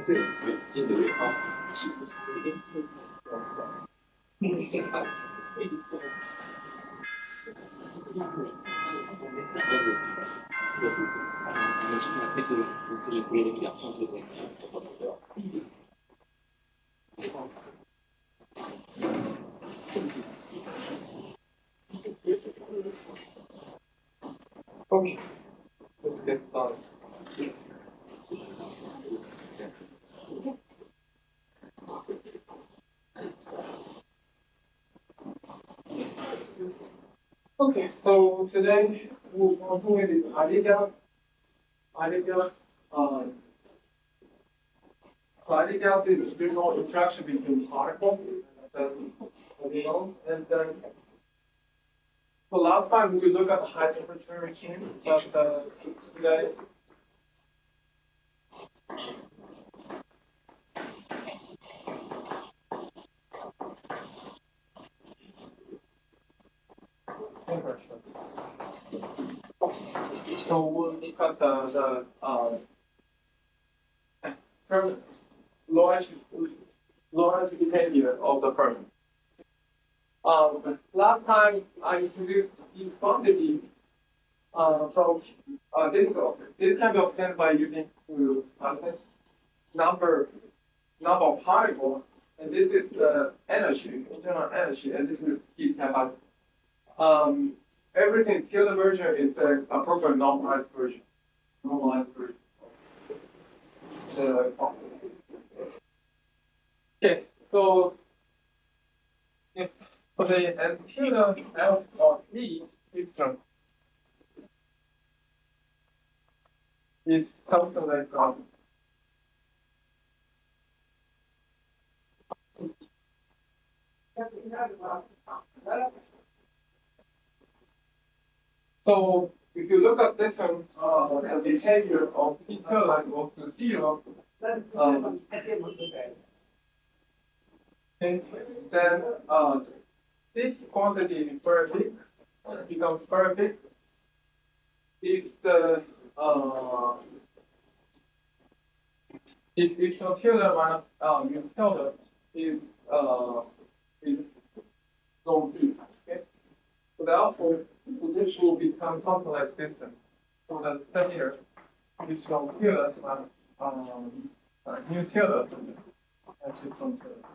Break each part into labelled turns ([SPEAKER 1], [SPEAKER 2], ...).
[SPEAKER 1] Okay, let's get started. Okay, so today we're working with the ideal, so ideal is visual interaction between particles, and then so last time we looked at the high temperature regime, but today temperature. So we'll look at the permanent low energy behavior of the permanent. Last time I introduced this quantity from this can be obtained by using number of particles, and this is the energy, internal energy, and this is heat capacity. Everything till the version is the appropriate normalized version. Okay, so if for the antenna F of E system is something like so if you look at this one, the behavior of each line goes to 0. And then this quantity is very big, becomes very big if the if Tilda minus Tilda is non-zero. Okay? So therefore, this will become something like this. So the center is from Tilda minus new Tilda, actually from Tilda.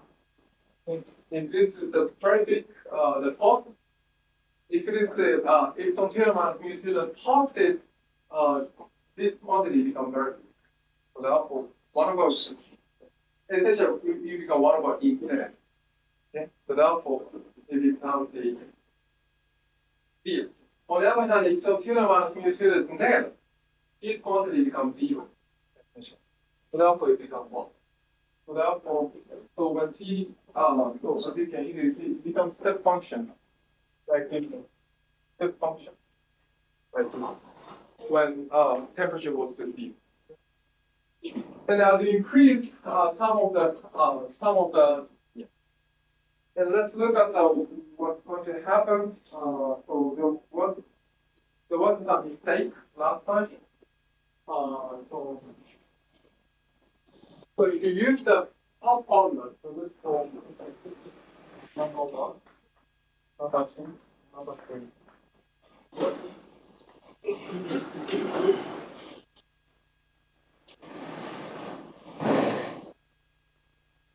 [SPEAKER 1] If this is the very big, the top, if it is the if some Tilda minus mu Tilda positive, this quantity becomes very big. So therefore, 1 over essentially you become 1 over infinite. Okay, so therefore it becomes the field. On the other hand, if some Tilda minus mu Tilda is negative, this quantity becomes 0. So therefore it becomes 1. So therefore, so when t goes, so you can easily see it becomes step function, like this step function, like this, when temperature goes to 0. And now to increase some of the and let's look at what's going to happen. So there was some mistake last time. So if you use the top formula, so let's go number 1, number 2, number 3.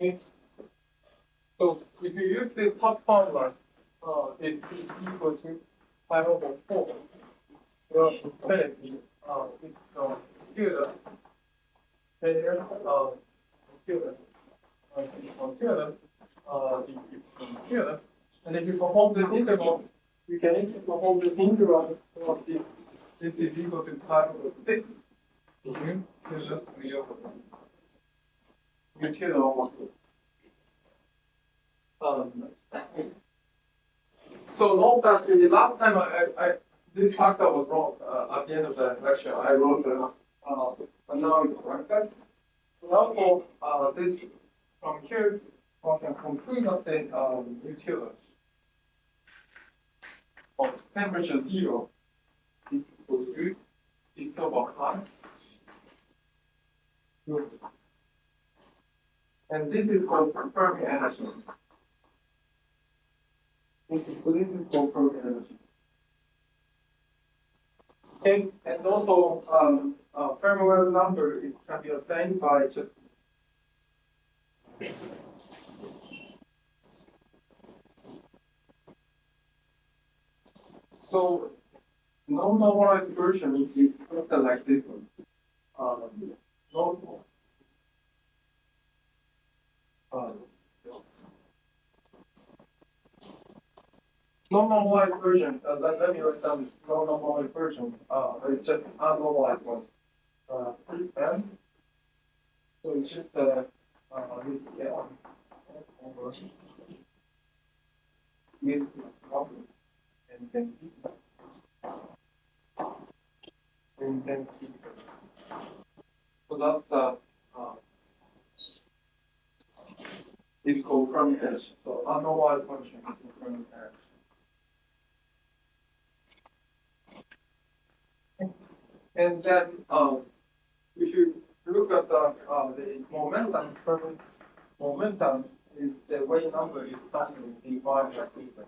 [SPEAKER 1] Okay. So if you use this top formula, it's equal to 5 over 4. Well, infinity is computer. Here, computer, and if you perform this integral, you can perform this integral of this. This is equal to 5 over 6. It's just integral. So note that the last time this factor was wrong at the end of the lecture. I wrote but now it's corrected. So therefore, this from here one can conclude that the utilities of temperature 0 is equal to it's over high. And this is called Fermi energy. So this is called Fermi energy. Okay, and also Fermi number can be obtained by just so non-normalized version is something like this one. Normal. Non-normalized version. Let me write down non-normalized version. It's just unnormalized one. And so it's just this L over this is number and then so that's is called Fermi energy. So unnormalized function is Fermi energy. And then if you look at the momentum, momentum is the wave number is something defined like this.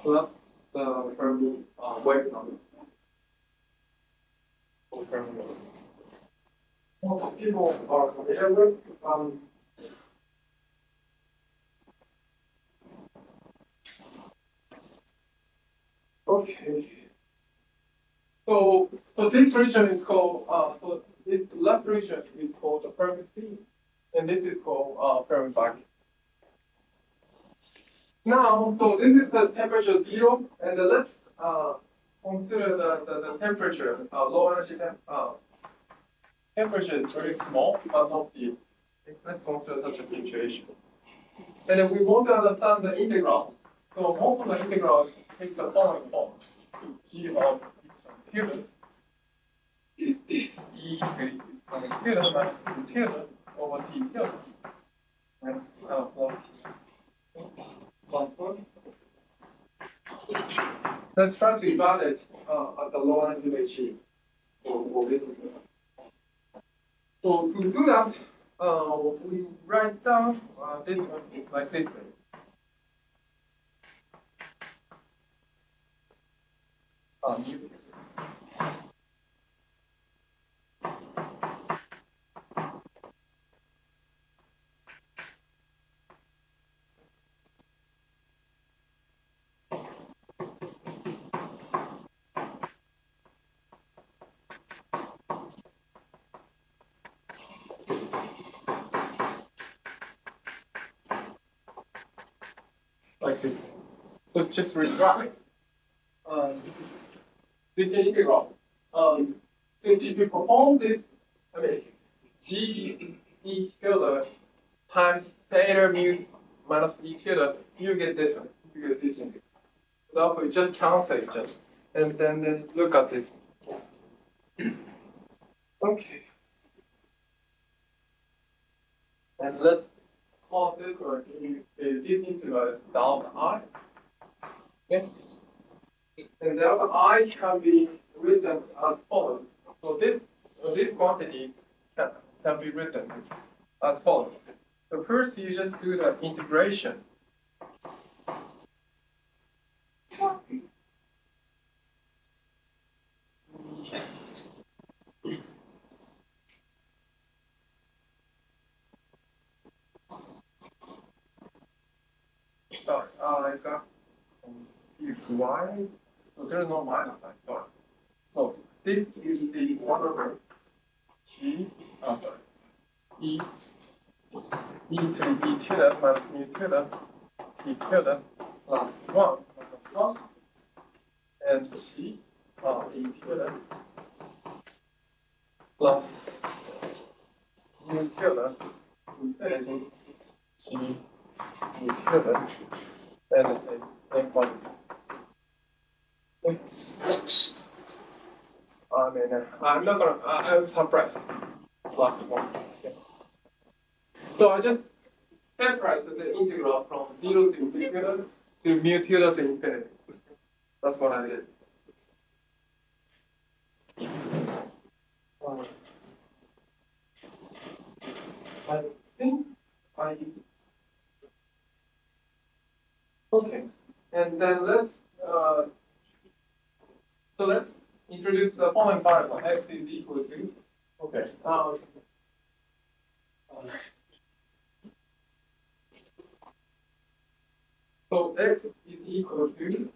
[SPEAKER 1] So that's the Fermi wave number. Most people are familiar with. Okay. So this region is called so this left region is called the Fermi C, and this is called Fermi bucket. Now, so this is the temperature 0, and let's consider the temperature low energy temperature is very small, but not big. Let's consider such a situation. And then we want to understand the integral. So most of the integral takes the following form. G of tilde E tilde minus U tilde over T tilde minus plus 1. Let's try to evaluate at the low energy regime for this. So to do that, we write down this one like this way. Like this. So just rewrite this integral. If you perform this, I mean, G E tilde times theta mu minus E tilde, you get this one. You get this integral. Therefore, you just cancel each other, and then look at this. Okay. And let's call this one. This integral is delta I. Okay. And delta I can be written as follows. So this quantity can be written as follows. So first, you just do the integration. Sorry, I got xy. So there's no minus sign. Sorry. So this is the 1 over G. Sorry. E to E tilde minus mu tilde T tilde plus 1 minus 1 and G E tilde plus mu tilde infinity G E tilde and the same quantity. Okay. I mean, I'm not gonna. I'm surprised. Plus 1. Okay. So I just separate the integral from 0 to infinity to mu tilde to infinity. That's what I did. I think I. Okay, and then let's so let's introduce the following variable. X is equal to. Okay. So x is equal to.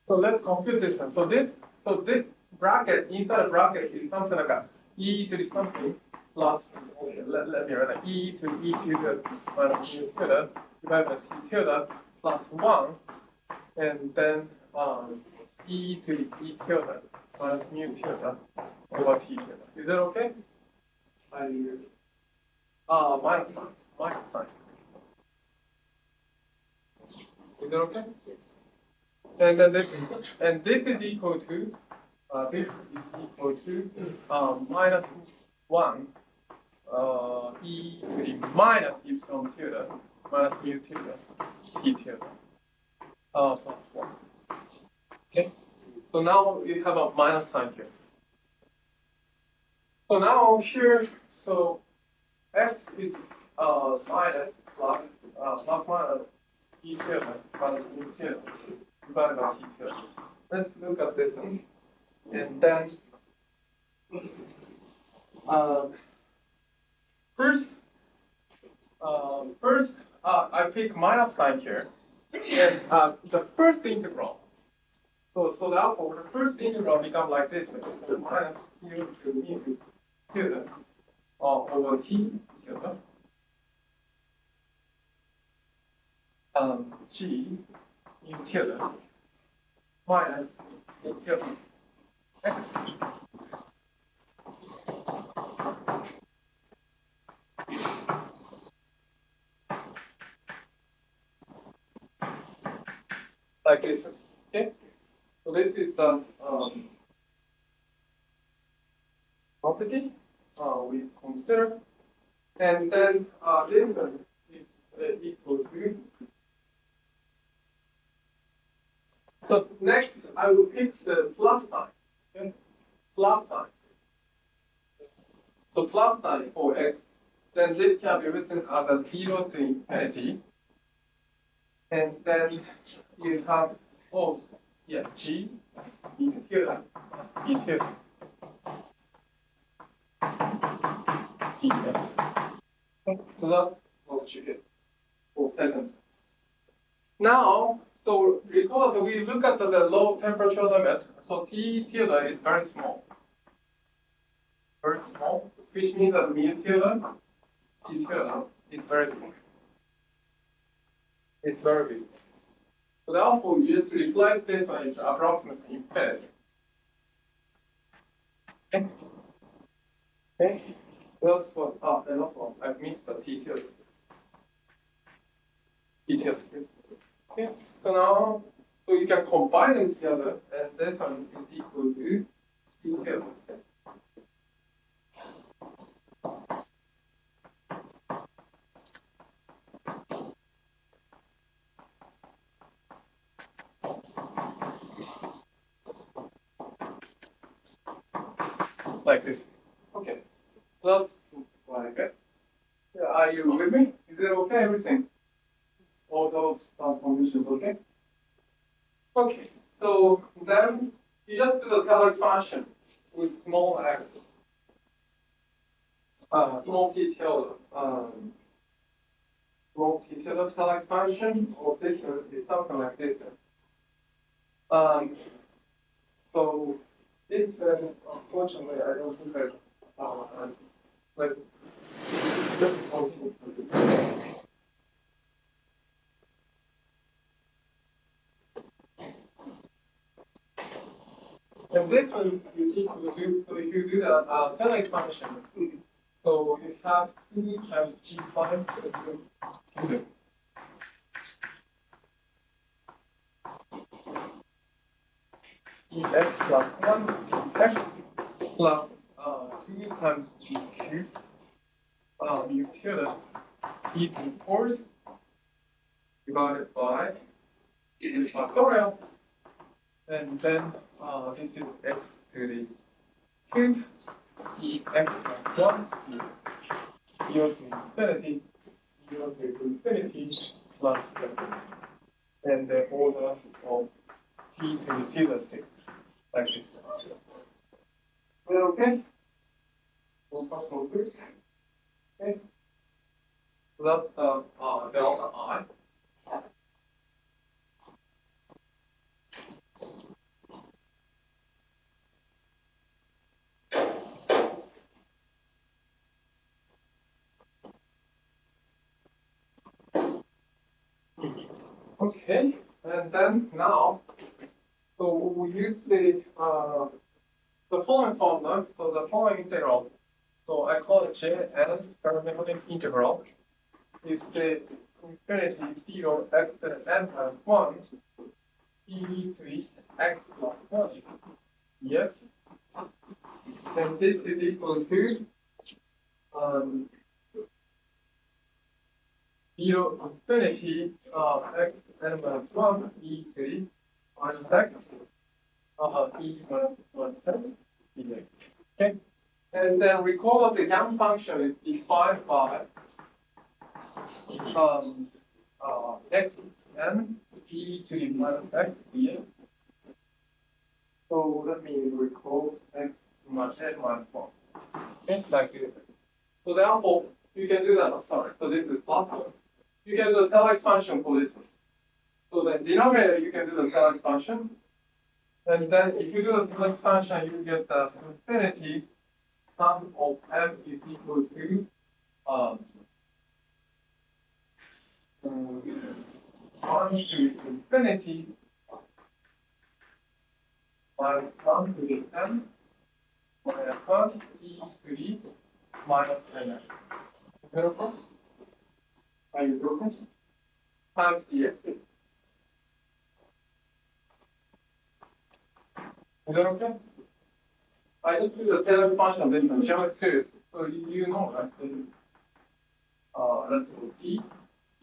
[SPEAKER 1] So let's compute this one. So this bracket inside the bracket is something like a e to the something plus. Okay, let me write it. E to the minus mu tilde divided by t tilde plus 1, and then e to the e tilde minus mu tilde over t tilde. Is that okay? Minus sign. Is that okay? Yes. And this is equal to minus 1 e to the minus epsilon tilde minus mu tilde t tilde plus 1. Okay. So now we have a minus sign here. So now here, so x is minus plus minus e tilde minus mu tilde divided by t tilde. Let's look at this one. And then first I pick minus sign here, and the first integral. So therefore the first integral becomes like this, so minus u to mu tilde over t tilde g u tilde minus u tilde x. Like this, okay? So this is the quantity we consider, and then this one is equal to. So next, I will pick the plus sign. Okay? Plus sign. So plus sign for x, then this can be written as a 0 to infinity. And then you have both, g e tilde plus e tilde. Yes. So that's what you get for second. Now, so recall that we look at the low temperature limit. So T tilde is very small. Very small, which means that mu tilde, T tilde is very big. It's very big. So therefore, you just replace this one is approximately infinity. Okay. Okay. That's what. And also I missed the T tilde. T tilde. Okay. So now, so you can combine them together, and this one is equal to T tilde. Like this. Okay. So that's like it. Are you with me? Is it okay, everything? All those conditions, okay? Okay. So then you just do the Taylor expansion with small x. Small t tilde. Small t tilde Taylor expansion, or this one is something like this one. So this version, unfortunately, I don't think I let's just continue. And this one is equal to, so if you do the Taylor expansion, so you have 2 times g prime dx plus 1 dx plus 2 times g cubed mu tilde e to the fourth divided by the factorial, and then this is x to the cube e x plus 1 0 to infinity, 0 to infinity plus and the order of t to the t plus 6, like this. Is that okay? So far so good. Okay. So that's delta I. Okay, and then now, so we use the following formula. So the following integral. So I call it J and thermodynamic integral is the infinity 0 x to the n minus 1 e to the x plus 1. Yes. And this is equal to 0 infinity x n minus 1 e to the minus x e minus 1 x dx. Okay. And then recall that the gamma function is defined by x n e to the minus x dx. So let me recall x minus n minus 1. Okay, like this. So therefore, you can do that. Oh, sorry. So this is possible. You can do the tail expansion for this one. So the denominator, you can do the tail expansion. And then if you do the tail expansion, you get the infinity sum of m is equal to 1 to infinity minus 1 to the m minus 1 e to the minus n. Okay? Are you okay? Times dx. Is that okay? I just do the Taylor function of this geometric series, so you know that let's go t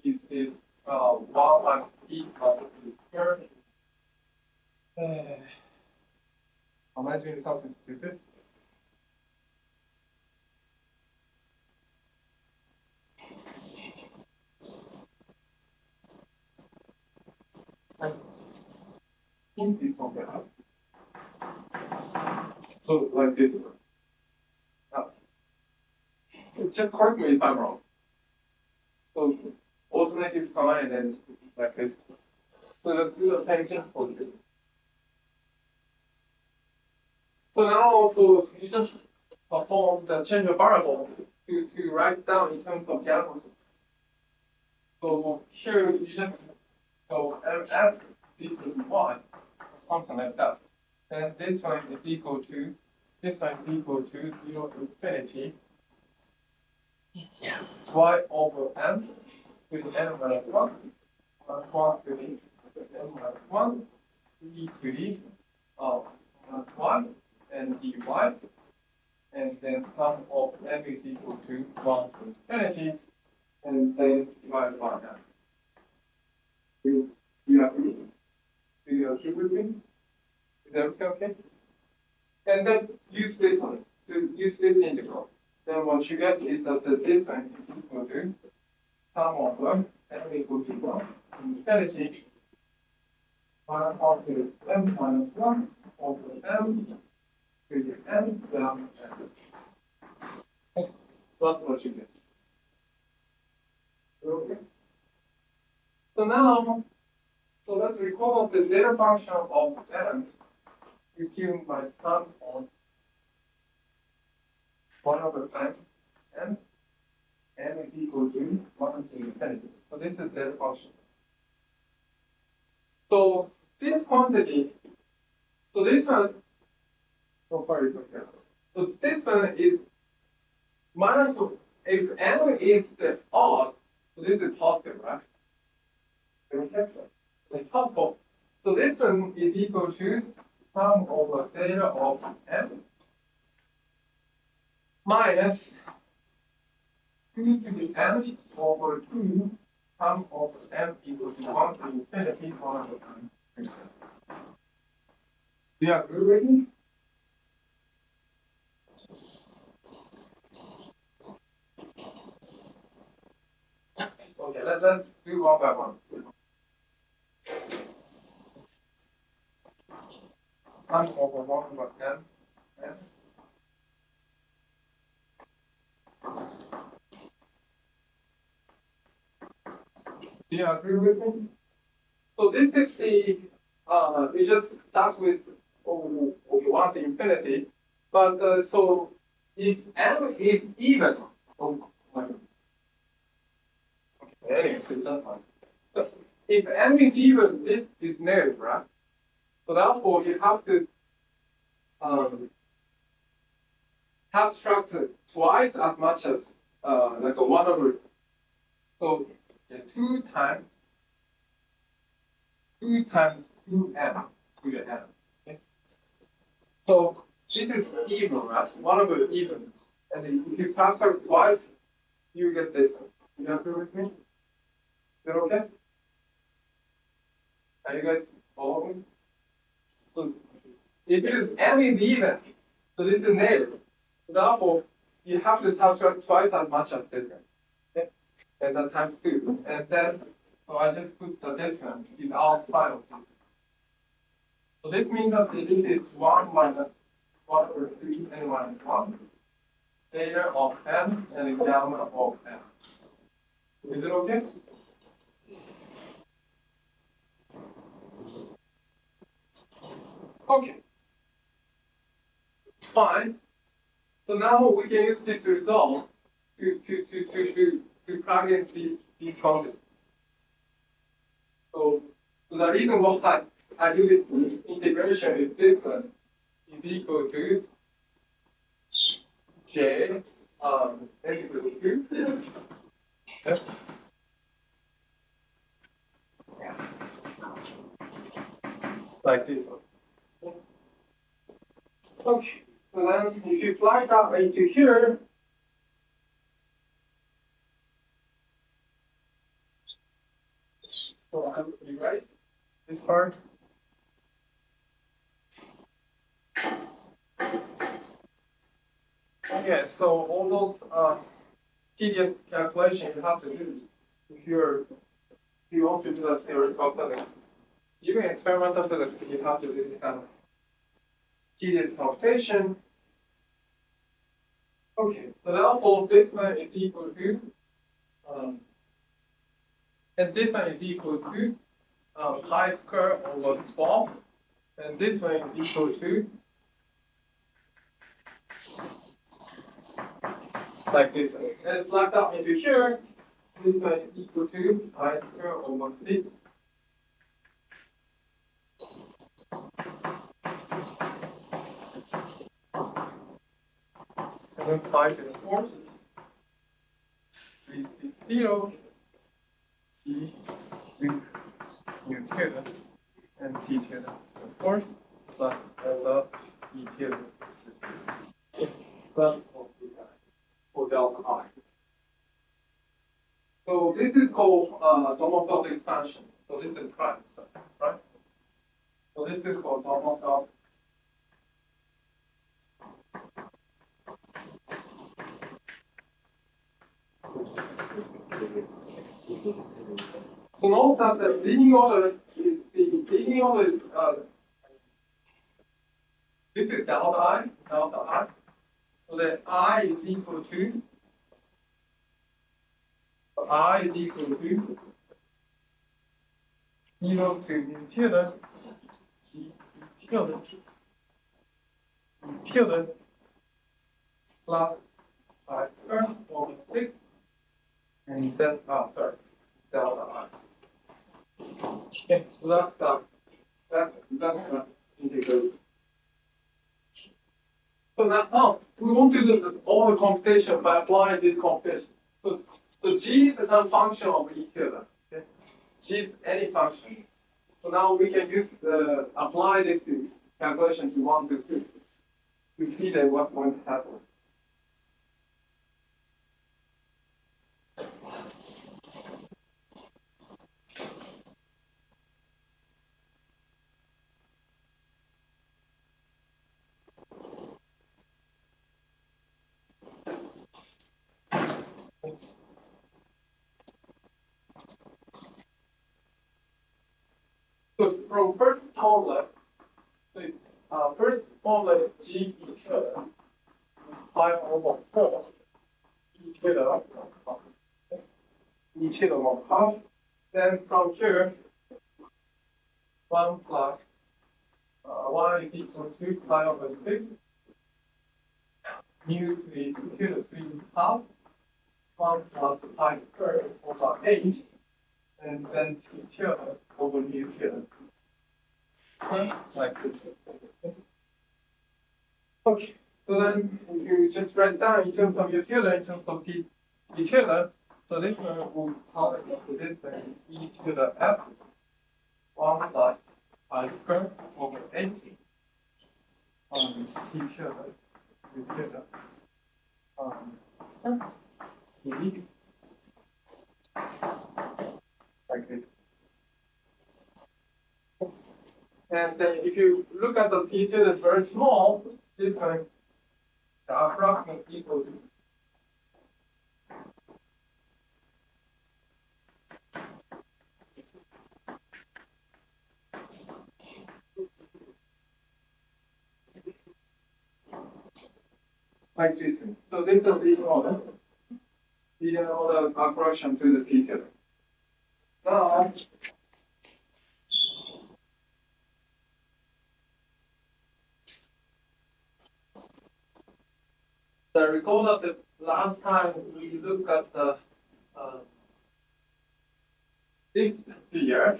[SPEAKER 1] is 1 minus t plus t squared. Am I doing something stupid? I think it's okay. So like this one. Just correct me if I'm wrong. So alternative sign and then like this. So let's do the same thing for you. So now also you just perform the change of variable to write down in terms of gamma. So here you just go ms equal to y, something like that. Then this one is equal to 0 to infinity y over m to the n minus 1 minus 1 to the n minus 1 e to the minus 1 and dy, and then sum of m is equal to 1 to infinity, and then divided by m. Do you agree? Do you agree with me? Is everything okay? And then use this one, to use this integral. Then what you get is that the difference is equal to sum of m equal to 1 infinity minus up to m minus 1 over m to the n down m. That's what you get. Okay. So now, so let's recall the data function of m is given by sum of 1 over m, and n is equal to 1 to infinity. So this is data function. So this quantity, so this one, so far is okay. So this one is minus, if n is the odd, so this is positive, right? Like helpful. So this one is equal to sum over theta of n minus 2 to the n over 2 sum of m equal to 1 to infinity 1 over n. Do you agree with me? let's do one by one. Sum over 1 over n. Do you agree with me? So this is the, it just starts with O1 to infinity. But so if n is even, okay, anyway, so it doesn't matter. So if n is even, this is negative, right? So therefore, you have to have structure twice as much as like a 1 over. So the 2 times 2n to the n. Okay? So this is even, right? 1 over even. And if you factor twice, you get this. You agree with me? Is that okay? Are you guys following? So if it is n is even, so this is negative. So therefore, you have to subtract twice as much as this one. Okay? And then times 2. And then, so I just put the discount in outside of this. So this means that this is 1 minus 1 over 3 n minus 1. Theta of n and the gamma of n. Is it okay? Okay. Fine. So now we can use this result to plug in these functions. So the reason why I do this integration is this one is equal to j n equal to 2. Yes. Like this one. Okay. So then if you plug that into here, so I would rewrite this part. Okay, so all those tedious calculations you have to do if you want to do that theoretical physics. Even experimental physics, you have to do this kind of tedious computation. Okay, so now for this one is equal to, and this one is equal to pi square over 12, and this one is equal to, like this one. And plug that into here, this one is equal to pi square over 6. And then pi to the fourth, 360, e u theta, and c theta to the fourth, plus delta e theta. Plus for delta I. So this is called Domofeld expansion. So this is prime stuff, right? So this is called Domofeld. So note that the leading order is this is delta I. So that I is equal to I is equal to 0 to u theta, theta plus 5 squared over 6, and then sorry, delta I. Okay, so that's the integration. So now we want to do all the computation by applying this computation. So g is some function of e theta. Okay? G is any function. So now we can use apply this to calculation to 1 to 2 to see that what's going to happen. So from first formula, first formula is G E tilde 5/4 E tilde E tilde of half. Then from here, 1 plus 1 is equal to pi over 6 mu to the 2 tilde 3 half 1 plus pi squared over 8 and then 2 tilde over mu tilde. Like this. Okay, so then you just write down in terms of u tilde, in terms of t e tilde. So this one will call it this thing e tilde f 1 plus pi squared over 8 t tilde u tilde like this. And then if you look at the t tilde is very small, this one the approximate equal to like this one. So this is the order approximation to the t tilde. Now I recall that the last time we looked at the this figure.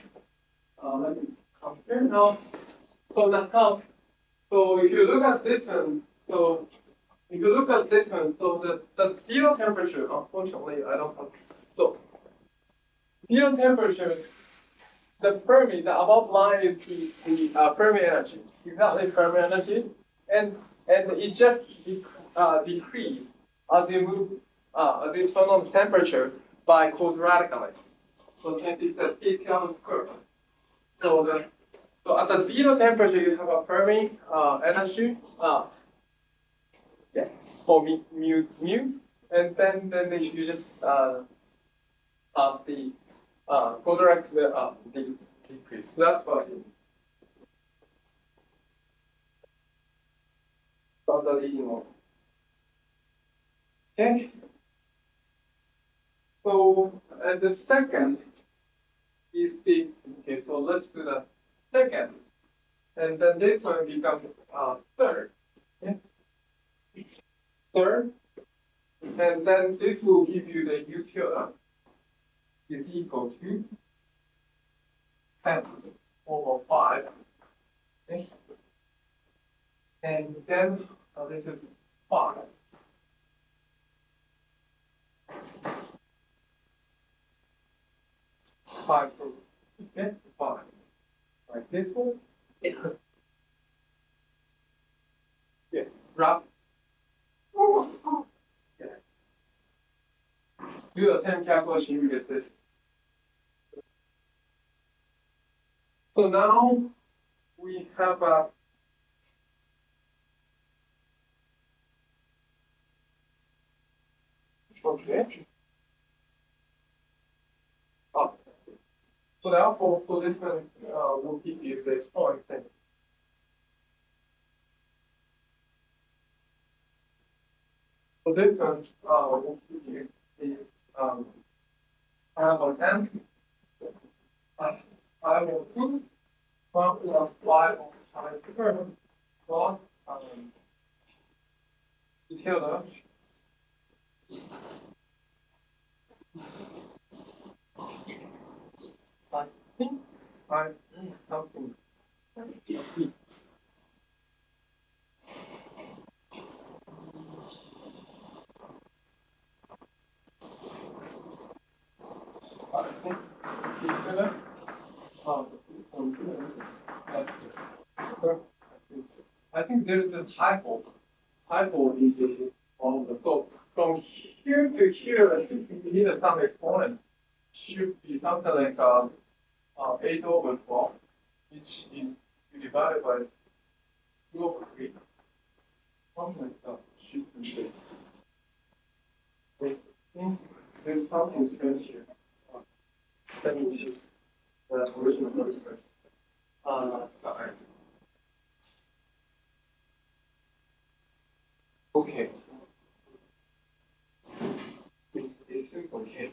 [SPEAKER 1] Let me compare now. So now, so if you look at this one, so if you look at this one, so the zero temperature, unfortunately, I don't have. So zero temperature, the Fermi, the above line is the Fermi energy, exactly Fermi energy, and it just decrease as you move, as you turn on temperature by quadratically. So it's the T tilde curve. So at the zero temperature you have a Fermi energy, for mu, and then you just have the quadratic decrease. So that's why. From the leading one. Okay. So the second is the so let's do the second, and then this one becomes third. Okay. Third, and then this will give you the u tilde is equal to 10 over 5. Okay. And then this is 5. Okay, 5. Like this one. Yeah, rough. Yeah. Do the same calculation, you get this. So now we have a okay. So therefore, so this one will give you this point thing. So this one will give you the I will 10. I will 2 1 plus 5 pi squared plus e tilde I think something. I think there's a typo. Typo in the so from here to here, I think we need some exponent. Should be something like 8 over 12, which is divided by 2 over 3. Something like that should be there. I think there's something strange here. Let me check the original expression. Sorry. Okay. It seems okay.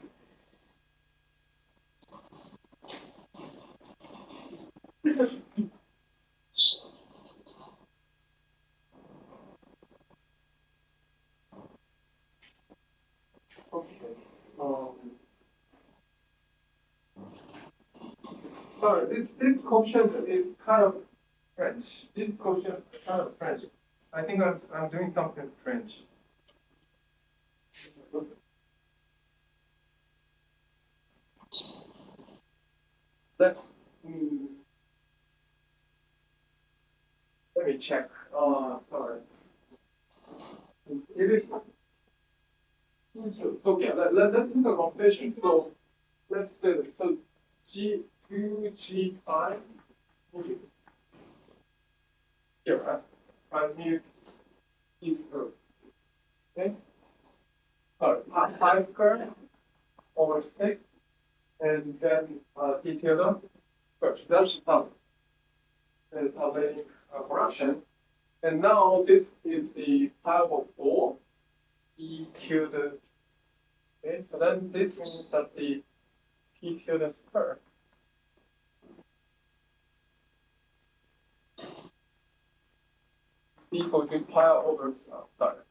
[SPEAKER 1] Okay. Um, Sorry, this quotient is kind of French. This quotient is kind of French. I think I'm doing something French. Let me let me check. Sorry. It is so yeah. Let's do the computation. So let's do it. So G5 here. I mute this group. Okay. Sorry. Pi square over 6, and then T tilde. Good. That's a linear fraction. And now this is the pi over 4 E tilde. Okay, so then this means that the T tilde square equal to pi over, sorry.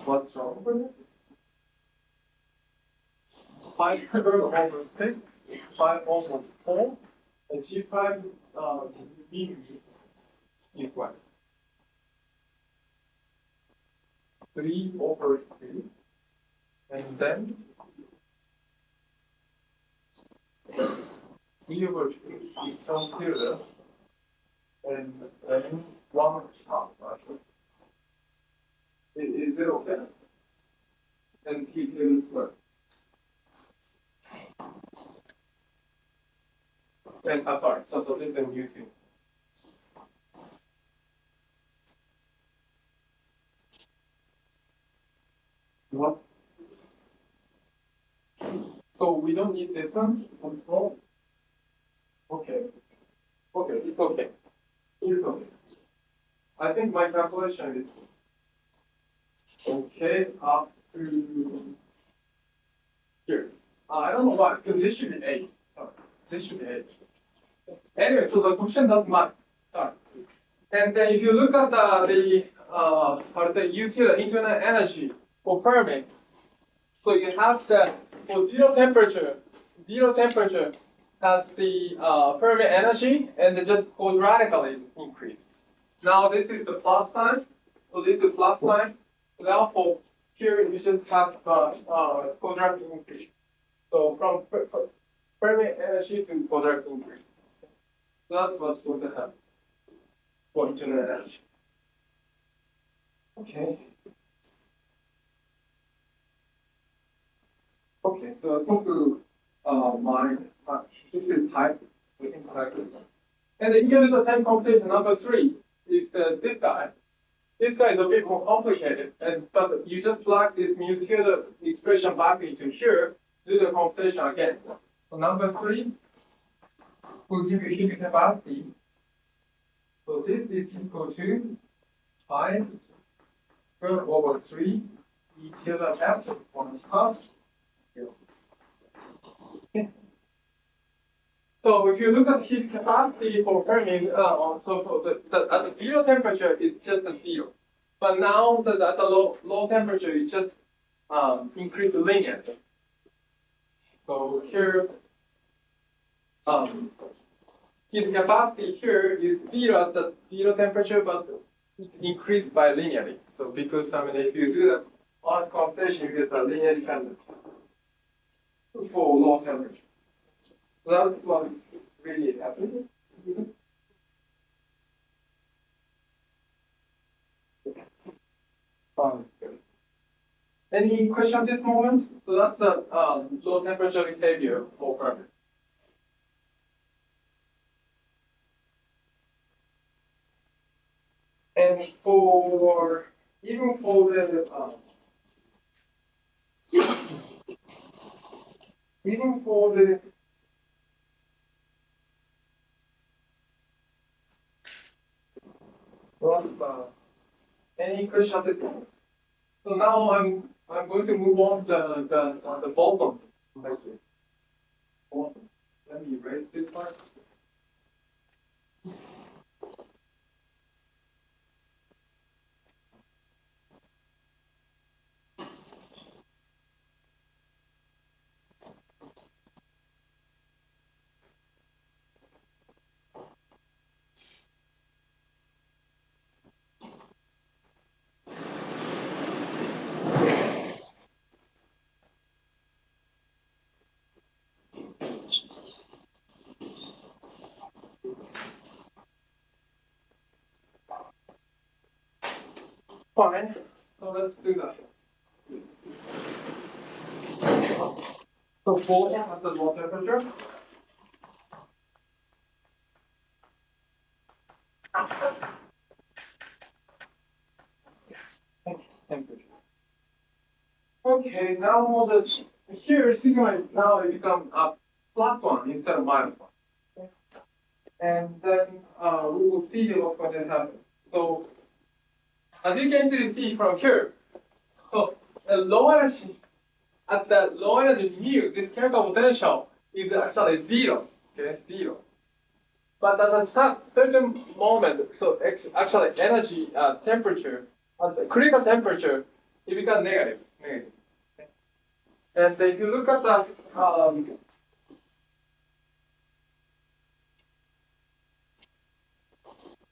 [SPEAKER 1] What's wrong with it? Pi squared over 6, pi over 4, and G5 equal 3 over 3, and then 3 over 2 is tilde, and then 1 half, right? Is it okay? And T tilde square. And sorry, so this is new thing. What? So we don't need this one. Control. Okay. Okay, it's okay. It's okay. I think my calculation is okay up to here. I don't know why, because this should be 8. This should be 8. Anyway, so the question doesn't matter. And then if you look at the how to say, utility internal energy for Fermi, so you have the, for zero temperature has the Fermi energy, and it just goes radically increase. Now this is the plus sign, so this is the plus sign. So therefore, here you just have quadratic increase. So from Fermi energy to quadratic increase. So that's what's going to happen for internal energy. Okay. Okay, so I think my this is type incorrectly. And then here is the same computation. Number 3 is this guy. This guy is a bit more complicated, but you just plug this mu tilde expression back into here, do the computation again. So number 3 will give you heat capacity. So this is equal to pi squared over 3 E tilde F 1/2. So if you look at heat capacity for Fermi, so for at the zero temperature, it's just a 0. But now at the low temperature, it just increase linearly. So here, heat capacity here is 0 at the 0 temperature, but it's increased by linearly. So because if you do the honest computation, you get the linear dependent for low temperature. That's what is really happening. Any question at this moment? So that's a low temperature behavior for Fermi. And even for the Reading for the any question at this point? So now I'm going to move on the bottom. Let me erase this part. Fine. So let's do that. So bottom at the low temperature. Temperature. Okay, now this here sigma now it becomes a +1 instead of -1. Okay. And then we will see what's going to happen. So as you can easily see from here, so the low energy at the low energy mu, this chemical potential is actually 0. Okay, 0. But at a certain moment, so actually energy temperature at the critical temperature, it becomes negative. Negative. Okay. And if you look at the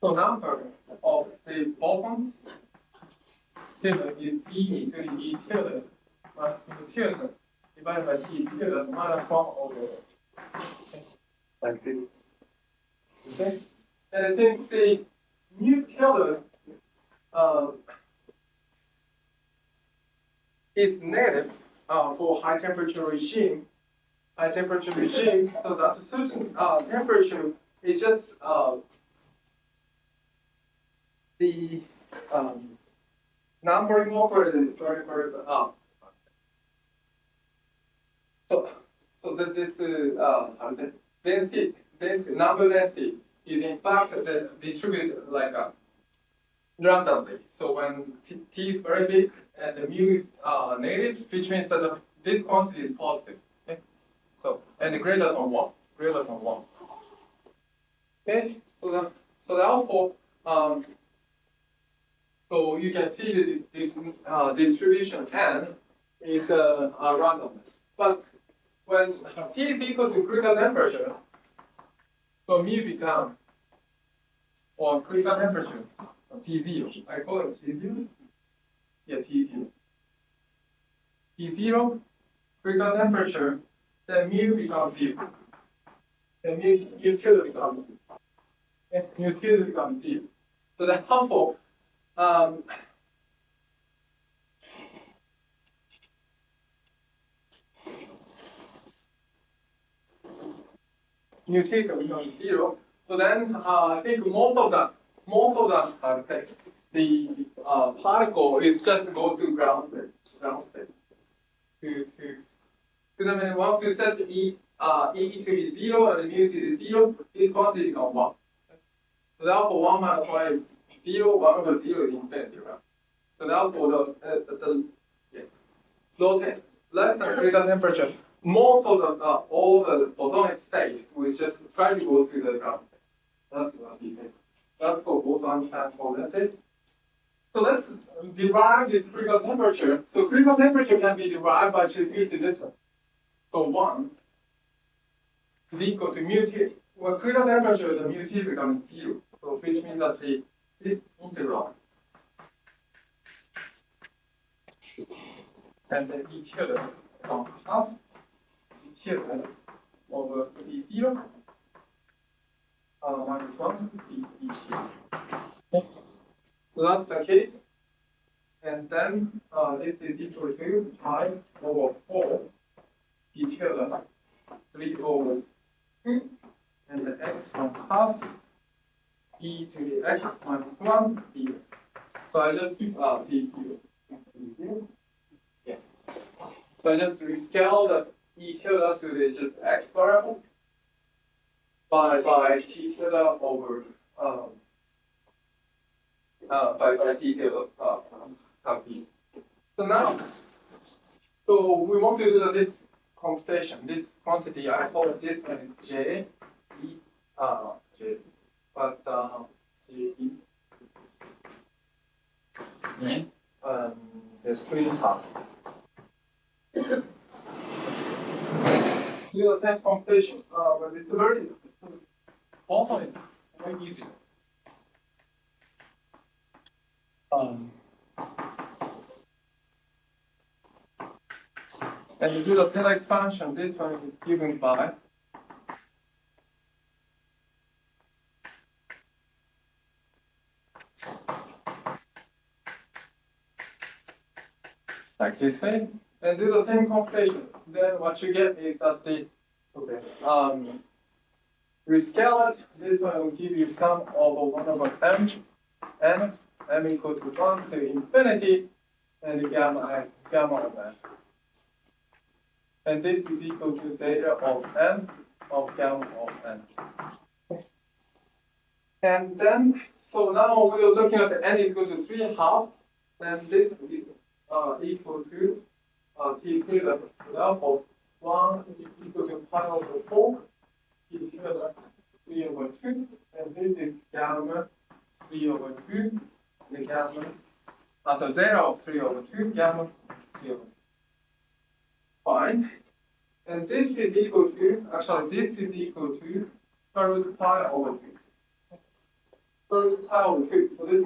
[SPEAKER 1] so number of the bottoms tilde is E to the E tilde plus mu tilde divided by T tilde minus 1 over. Like this. Okay? And I think the mu tilde is negative for high temperature regime. High temperature regime, so that a certain temperature is just the numbering operator is very up. So this how to say density number density is in fact distributed like randomly. So when t is very big and the mu is negative, which means that this quantity is positive. Okay? So and greater than 1, greater than 1. Okay, so therefore so you can see this distribution n is random. But when T is equal to critical temperature, so mu become or critical temperature T0. I call it T0. Yeah, T0. T0, critical temperature, then mu becomes 0. Then mu tilde becomes 0. So that's helpful. Mu tilde becomes 0. So then I think most of the particle is just go to ground state. Because I mean once you set E to be 0 and mu to be 0, this quantity becomes 1. So therefore 1 minus 1 is 0, 1 over 0 is infinity, right? So therefore the less than critical temperature, most of the all the bosonic state will just try to go to the ground state. That's what we think. That's for Bose-Einstein condensate. So let's derive this critical temperature. So critical temperature can be derived by repeating this one. So 1 is equal to mu T. Well, critical temperature, the mu T becomes 0. So which means that this integral and then E tilde from half E tilde over E0 minus 1 E tilde. Okay. So that's the case. And then this is equal to pi over 4 E tilde 3 over 2 and the x from half e to the x minus 1 dx. So I just t here. Yeah. So I just rescale the e tilde to the just x variable by t tilde over by t tilde p. So now, so we want to do this computation, this quantity. I call this one is j, j, but j e. There's 3 half. Do the same computation, but it's very often it's very easy. And to do the Taylor expansion, this one is given by like this way, and do the same computation. Then what you get is that the rescale it. This one will give you sum over 1 over m equal to 1 to infinity, and gamma of n. And this is equal to zeta of n of gamma of n. And then, so now we are looking at the n is equal to 3 half, then this is equal to t tilde. So therefore, 1 is equal to pi over 4, t tilde 3 over 2, and this is gamma 3 over 2, the gamma, so zeta of 3 over 2, gamma 3 over 2. Fine. And this is equal to, actually this is equal to root pi over 2. Root pi over 2. So this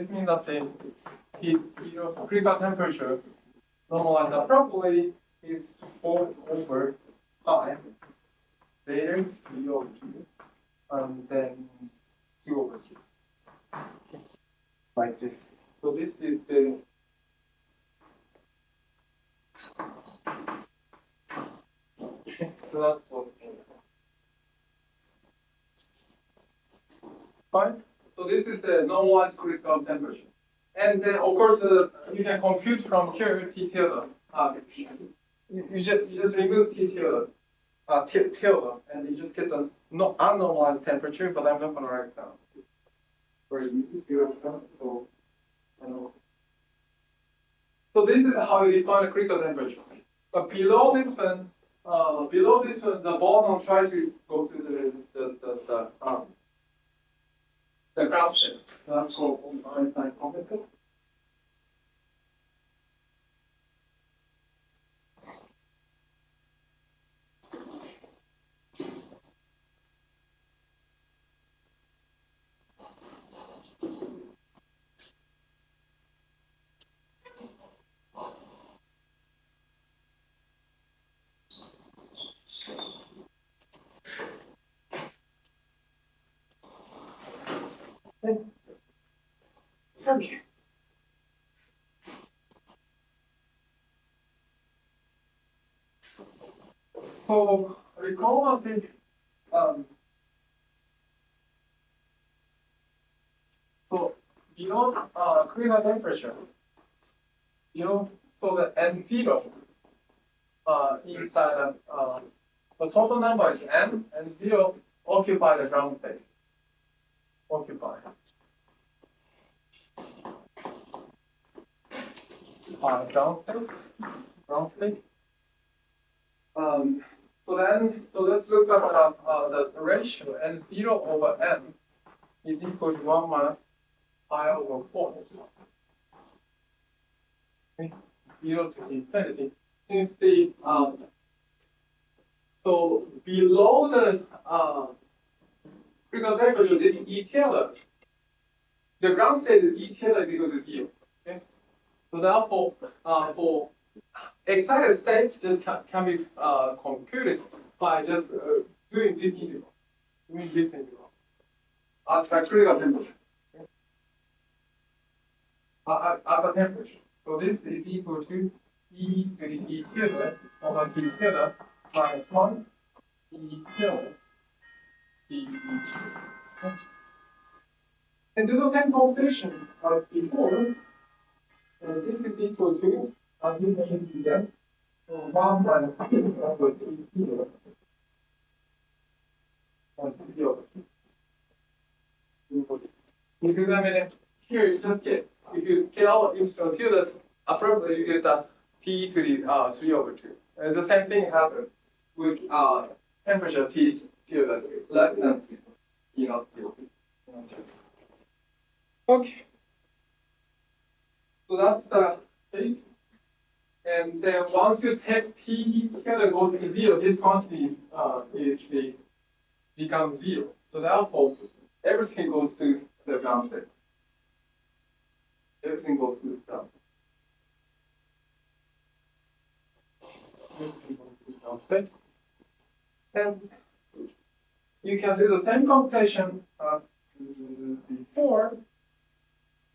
[SPEAKER 1] means that the critical temperature normalized appropriately is 4 over pi. There is 3 over 2. And then 2 over 3. Like this. So this is the so that's what. Fine. So this is the normalized critical temperature. And then, of course, you can compute from here T tilde. You just remove T tilde, tilde, and you just get the unnormalized temperature, but I'm not going to write it down. So this is how you define the critical temperature. But below this one, the bottom try to go to the ground state. That's called Bose-Einstein condansate. Okay. So recall the so below critical temperature, so the n0 inside the total number is n, and 0 occupy the ground state. Occupy. Ground state. So let's look at the ratio, and 0 over n is equal to 1 minus pi over 4. Okay. 0 to infinity. Since the so below the critical temperature, this E tilde, the ground state is E tilde is equal to 0. Okay. So therefore, for excited states just can be computed by just doing this integral, at the critical temperature. Okay. At the temperature. So this is equal to E to the E tilde over T tilde minus 1 E tilde E tilde. Okay. And do the same computation as before. This is equal to, as you can see again, So 1 minus t over t tilde plus t over t. Because I mean, here you just get, if you scale epsilon tilde appropriately, you get the t to the 3 over 2. And the same thing happens with temperature t tilde less than t naught tilde. Okay. So that's the case. And then once you take t tilde goes to 0, this quantity becomes 0. So therefore, everything goes to the ground state. Everything goes to the ground. And you can do the same computation before.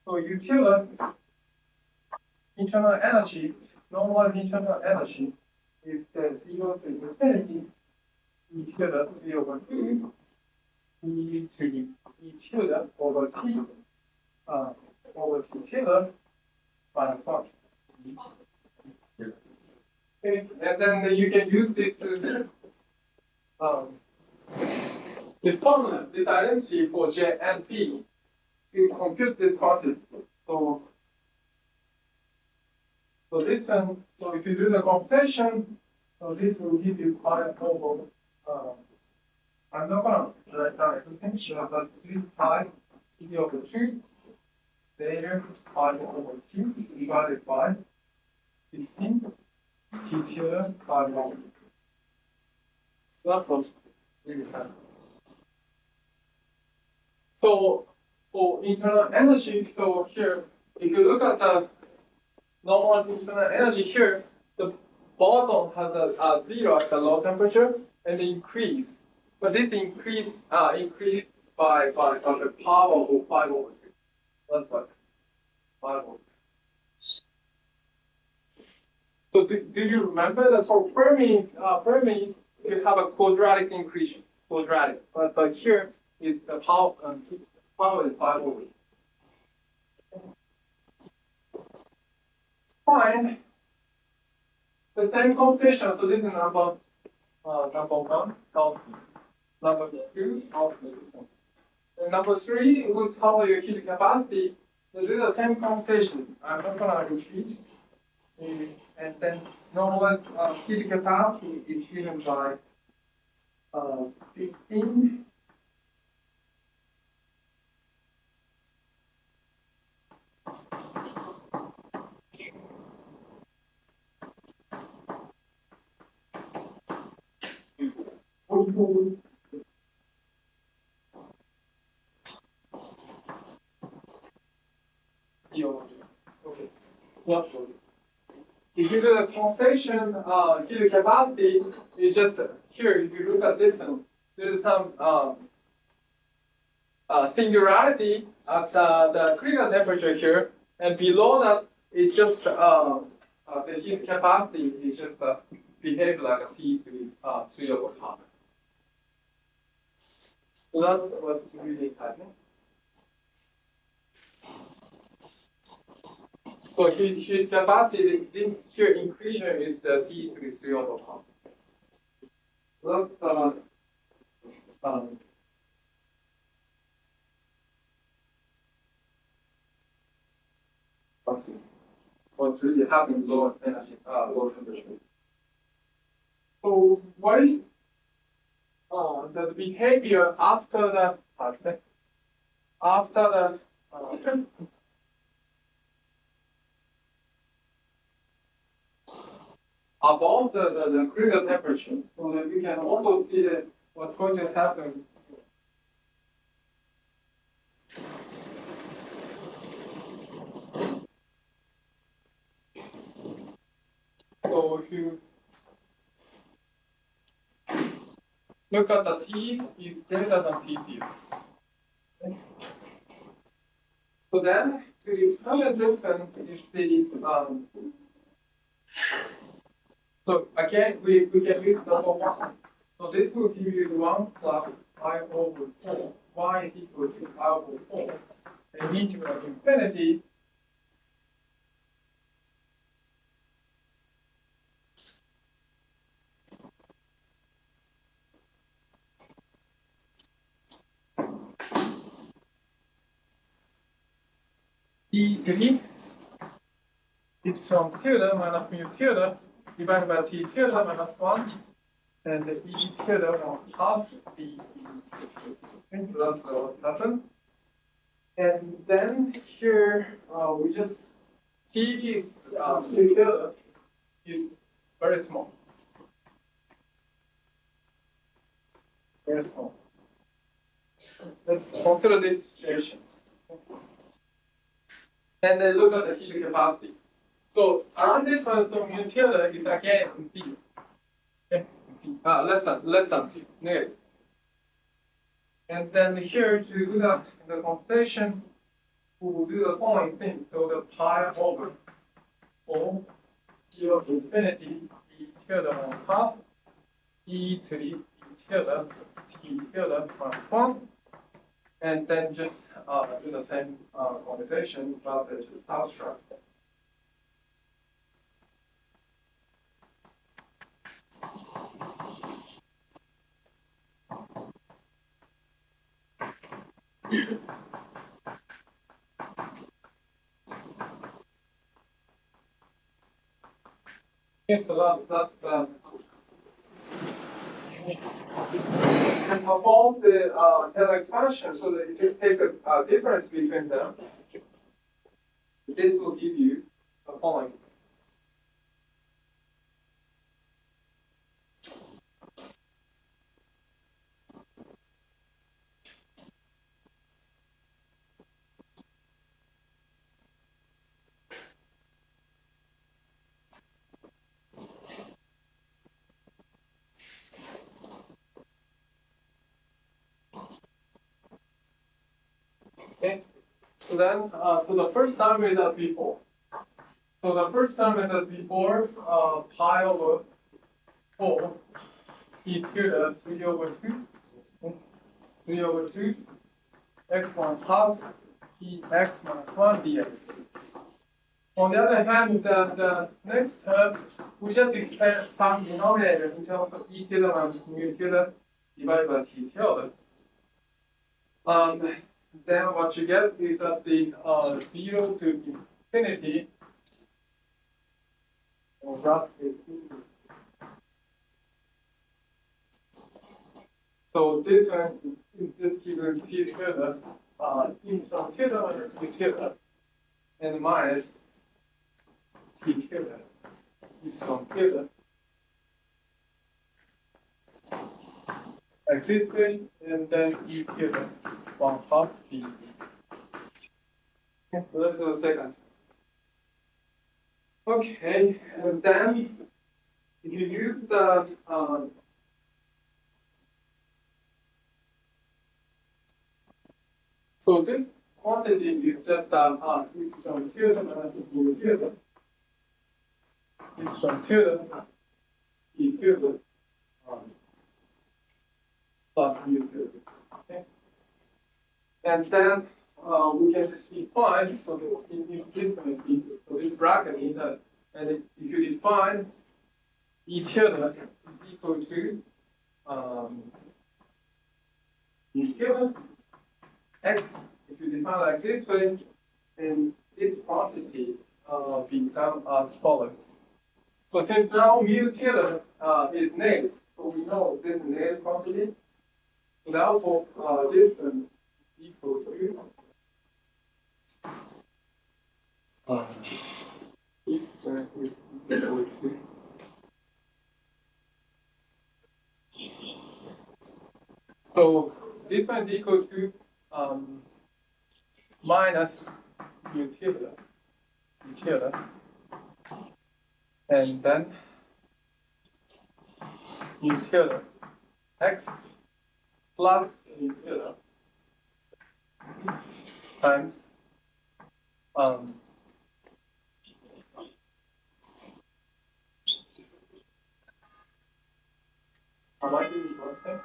[SPEAKER 1] So you tilde internal energy, normal internal energy is 0 to infinity, e tilde 3 over 2, e to the e tilde over t over t tilde minus 1. Okay. And then you can use this formula, this identity for J and B to compute this quantity. So this one, so if you do the computation, so this will give you pi over. I'm not gonna write down everything, but 3 pi e over 2, there pi over 2 divided by 16 t tilde pi over 2. That's what we have. So for internal energy, so here, if you look at the normal internal energy here, the boson has a 0 at the low temperature and increase. But this increase increased by the power of 5 over 2. That's what 5 over 2. So do you remember that for Fermi, you have a quadratic increase, quadratic. But here is the power is 5 over 2. Find the same computation. So this is number 1, number 2, and number 3 will tell you heat capacity. So this is the same computation. I'm not gonna repeat. And then normal heat capacity is given by 15. Okay. Yep. If you do the computation, heat capacity is just here. If you look at this one, there is some singularity at the critical temperature here, and below that, it's just the heat capacity is just behave like a T to 3 over half. So that's what's really happening. So heat capacity, this here increase is the T to the 3 over half. So that's what's really happening low energy, low temperature. So what is the behavior after the above the critical temperature, so that we can also see that what's going to happen. So if you look at the T is greater than T0. Okay. So then to determine this one is the so again we can use number 1. So this will give you 1 plus I over 4. Y is equal to I over 4. And into infinity. e to the epsilon tilde minus mu tilde divided by t tilde minus 1 and the e tilde will half the okay, so that's what happened. And then here we just t is t tilde is very small. Very small. Let's consider this situation. And then look at the heat capacity. So around this one, so mu tilde is again zero. Okay, less than zero, negative. And then here to do that in the computation, we will do the following thing. So the pi over 4 0 to infinity e tilde on half e to the e tilde t tilde minus 1. And then just do the same computation, but just abstract. Okay, so that's the and perform the Taylor expansion so that if you take a difference between them, this will give you the following. Okay, so then so the first time is at before. So the first time is at before pi over 4 e tilde 3 over 2 3 over 2 x1 half e x minus 1 dx. On the other hand, the next term we just expand some denominator in terms of e tilde minus mu tilde divided by t tilde. Then what you get is that the 0 to infinity, or roughly. So this one is just given t tilde, epsilon tilde minus mu tilde, and minus t tilde, epsilon tilde. Like this way, and then e tilde 1/2 d. Okay, so let's do a second. Okay, and then if you use the so this quantity is just epsilon tilde minus mu tilde, epsilon tilde e tilde plus mu tilde. Okay, and then we can just define, so in this one, so this bracket is that, and if you define e tilde is equal to e tilde x, if you define like this way, then this quantity become as follows. So since now mu tilde is negative, so we know this is negative quantity, so therefore this one is equal to so this one is equal to minus mu tilde, and then mu tilde x plus mu tilde times am I doing one thing?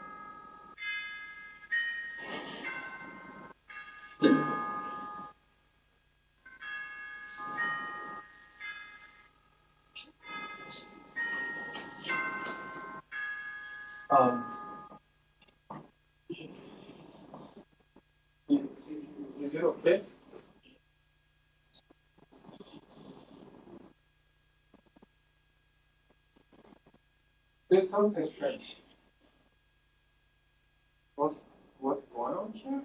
[SPEAKER 1] Is it okay? something strange. What's going on here?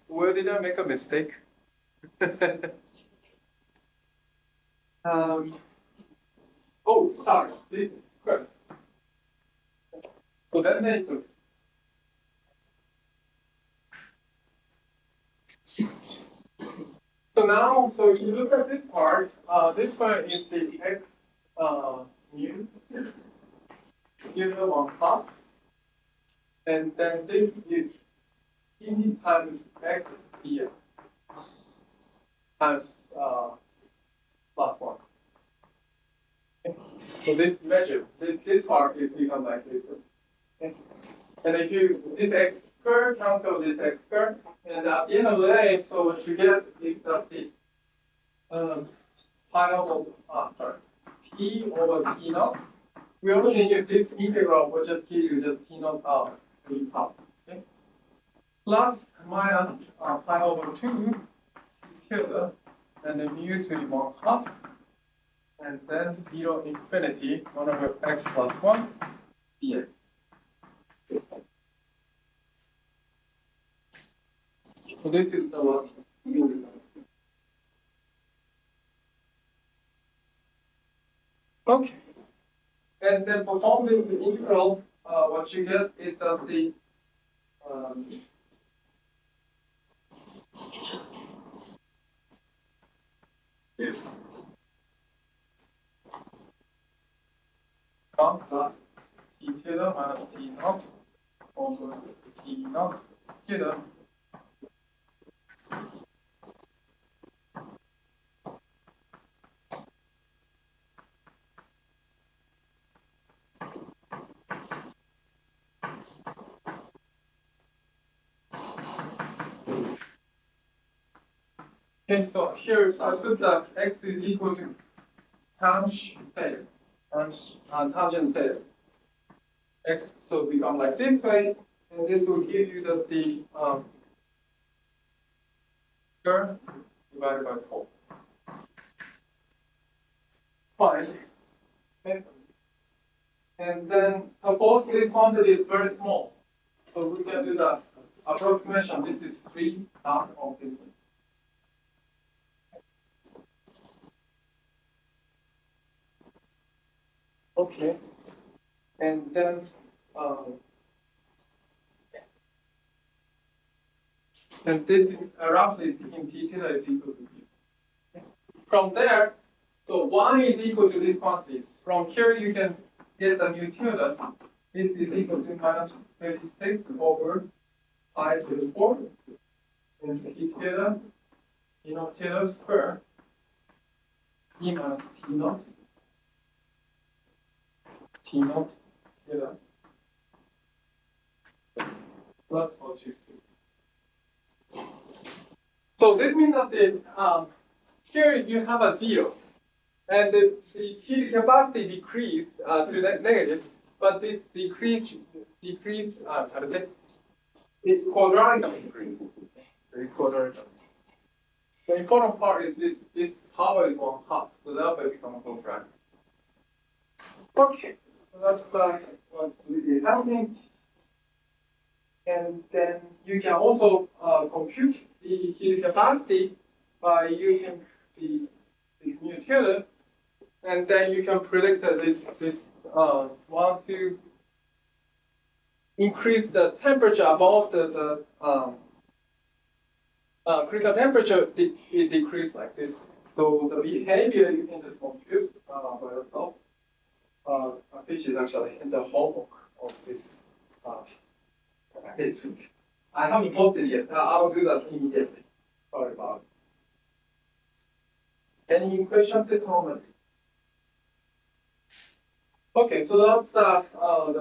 [SPEAKER 1] Where did I make a mistake? Oh, sorry. This is good. So that makes it. So now, so if you look at this part is the x mu given on top, and then this is E times x dx times plus 1. Okay. So this measure, this part is become like this. Okay. And if you, this x squared cancel this x squared, and at the end of the day, so what you get is that this pi over, t over t naught. We only need this integral will just give you just t naught out to the top. Okay. Plus minus pi over 2 t tilde, and then mu to the 1/2, and then 0 infinity 1 over x plus 1 dx. So this is the one. Okay. And then perform this integral, what you get is that the plus t tilde minus t naught over t naught tilde. Okay, so here I put that x is equal to tangent theta. X so become like this way, and this will give you the square divided by 4. Fine. Okay. And then suppose this quantity is very small, so we can do the approximation. This is 3 half of this one. Okay, and then this is roughly speaking, t theta is equal to 0. From there, so 1 is equal to these quantities. From here, you can get the mu tilde. This is equal to minus 36 over I to the 4, and t tilde, tilde square, e minus t naught. T naught tilde plus what you see. So this means that the here you have a 0, and the heat capacity decrease to that negative, but this decrease how to say it's quadratically decrease. Very quadratically. The important part is this power is 1/2, so that will become a quadratic. Okay. So that's what's really happening. And then you can also compute the heat capacity by using the mu tilde, and then you can predict this once you increase the temperature above the critical temperature, it decreases like this. So the behavior you can just compute by yourself. Which is actually in the homework of this week. I haven't posted yet. I will do that immediately. Sorry about it. Any questions or comments? Okay, so that's the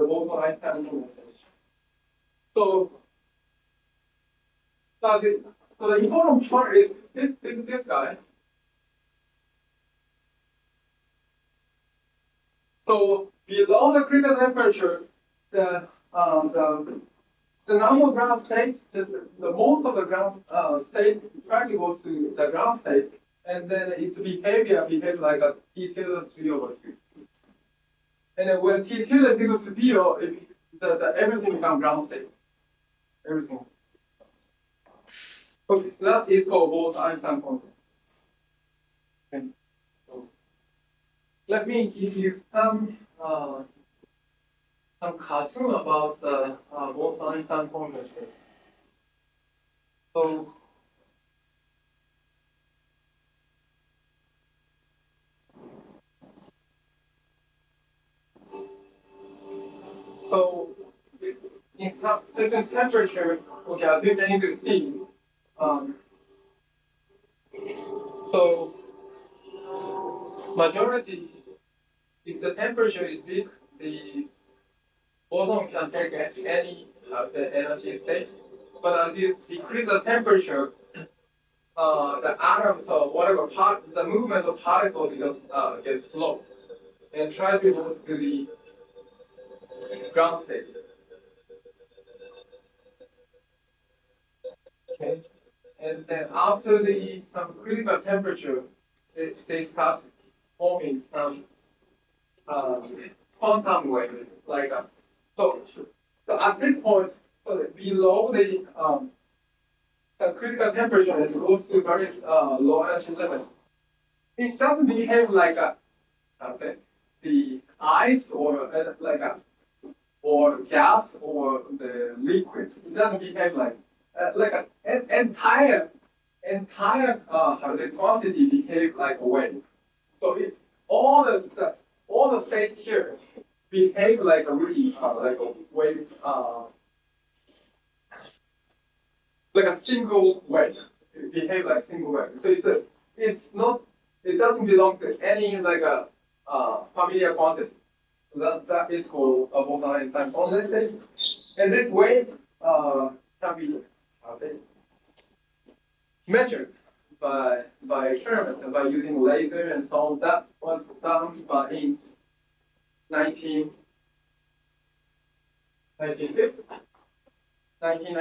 [SPEAKER 1] Bose-Einstein definition. So the important part is this guy. So below the critical temperature, the normal ground state, the most of the ground state practically goes to the ground state, and then its behavior behaves like a t tilde 3 over 2. And then when t tilde is equal to 0, everything becomes ground state. Everything. Okay, that is for Bose-Einstein constant. Okay. So let me give you some cartoon about the Bose-Einstein constant. So in some certain temperature, okay, I think I need to see. So majority, if the temperature is big, the boson can take any the energy state. But as you decrease the temperature, the atoms or whatever part, the movement of particles gets slow, and try to move to the ground state. Okay, and then after some critical temperature, they start forming some quantum wave, like so at this point, so below the critical temperature, it goes to very low energy level. It doesn't behave like the ice or or gas or the liquid. It doesn't behave like an entire quantity behave like a wave. So all the states here behave like a really like a wave, like a single wave. It behave like single wave. So it doesn't belong to any like a familiar quantity. So that is called a Bose-Einstein condensate. And this wave can be measured by experiment by using laser and so on. That was done in 1996, and in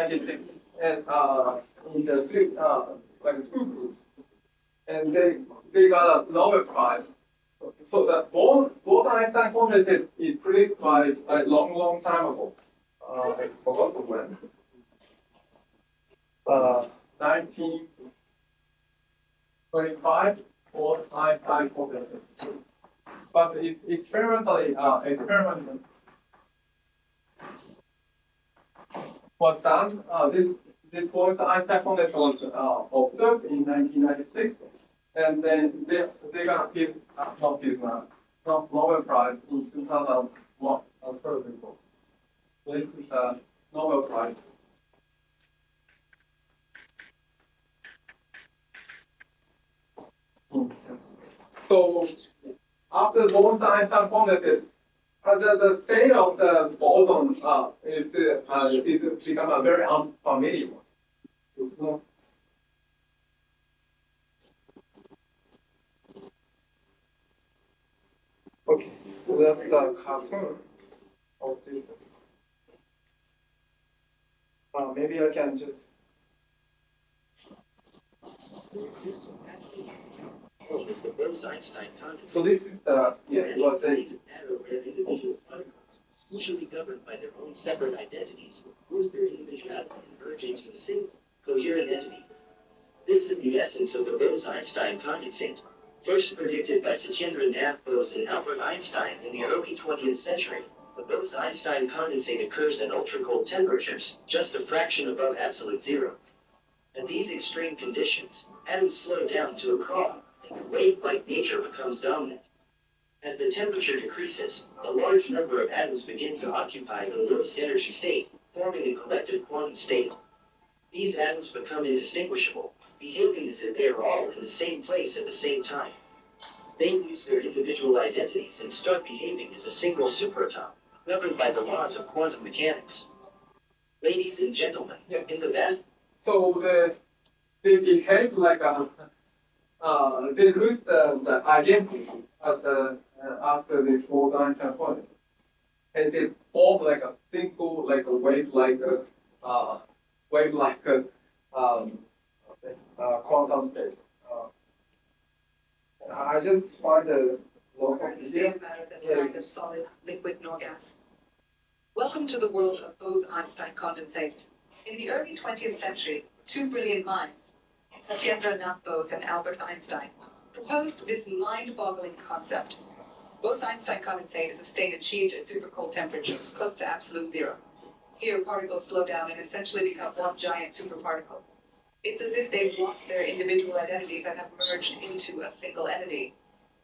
[SPEAKER 1] the two groups, and they got a Nobel Prize. So the Bose-Einstein condensate is predicted by a long time ago. I forgot when. 1925 Bose-Einstein condensate. But it experiment was done. This Bose-Einstein condensate was observed in 1996, and then they got Nobel Prize in 2001. This is a Nobel Prize. So after Bose-Einstein condensate, the state of the boson is become a very unfamiliar one. It's not. Okay, so that's the cartoon of this. Maybe I can just.
[SPEAKER 2] Is the Bose-Einstein condensate.
[SPEAKER 1] So this is the what's it?
[SPEAKER 2] Individual particles, usually governed by their own separate identities, whose their individuality converge into a single, coherent entity. This is the essence of the Bose-Einstein condensate, first predicted by Satyendra Nath Bose and Albert Einstein in the early 20th century. The Bose-Einstein condensate occurs at ultra-cold temperatures, just a fraction above absolute zero. At these extreme conditions, atoms slow down to a crawl, and the wave-like nature becomes dominant. As the temperature decreases, a large number of atoms begin to occupy the lowest energy state, forming a collective quantum state. These atoms become indistinguishable, behaving as if they are all in the same place at the same time. They lose their individual identities and start behaving as a single superatom, governed by the laws of quantum mechanics. Ladies and gentlemen, in the vast...
[SPEAKER 1] So they behave like they lose the identity after this Bose-Einstein condensate, and they form like a single wave like quantum state. I just find a local
[SPEAKER 3] Regarding a state of matter that's neither solid, liquid, nor gas. Welcome to the world of Bose-Einstein condensate. In the early 20th century, two brilliant minds, Satyendranath Bose and Albert Einstein, proposed this mind-boggling concept. Bose-Einstein condensate is a state achieved at supercold temperatures close to absolute zero. Here, particles slow down and essentially become one giant superparticle. It's as if they've lost their individual identities and have merged into a single entity.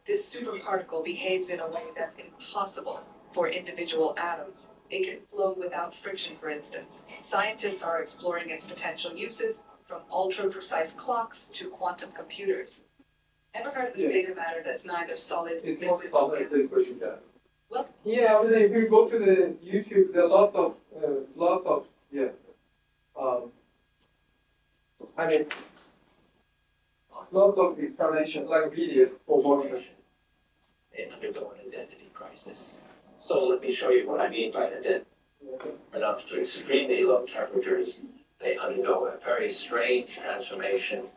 [SPEAKER 3] This superparticle behaves in a way that's impossible for individual atoms. It can flow without friction, for instance. Scientists are exploring its potential uses, from ultra-precise clocks to quantum computers. Ever heard of a state of matter that's neither solid,
[SPEAKER 1] it's not
[SPEAKER 3] liquid, or
[SPEAKER 1] solid
[SPEAKER 3] gas?
[SPEAKER 1] liquid, yeah.
[SPEAKER 3] Well,
[SPEAKER 1] Yeah, but if you go to the YouTube, there are lots of, yeah. I mean, lots of explanation, like videos for motion.
[SPEAKER 2] They undergo an identity crisis. So let me show you what I mean by identity. And up to extremely low temperatures, they undergo a very strange transformation.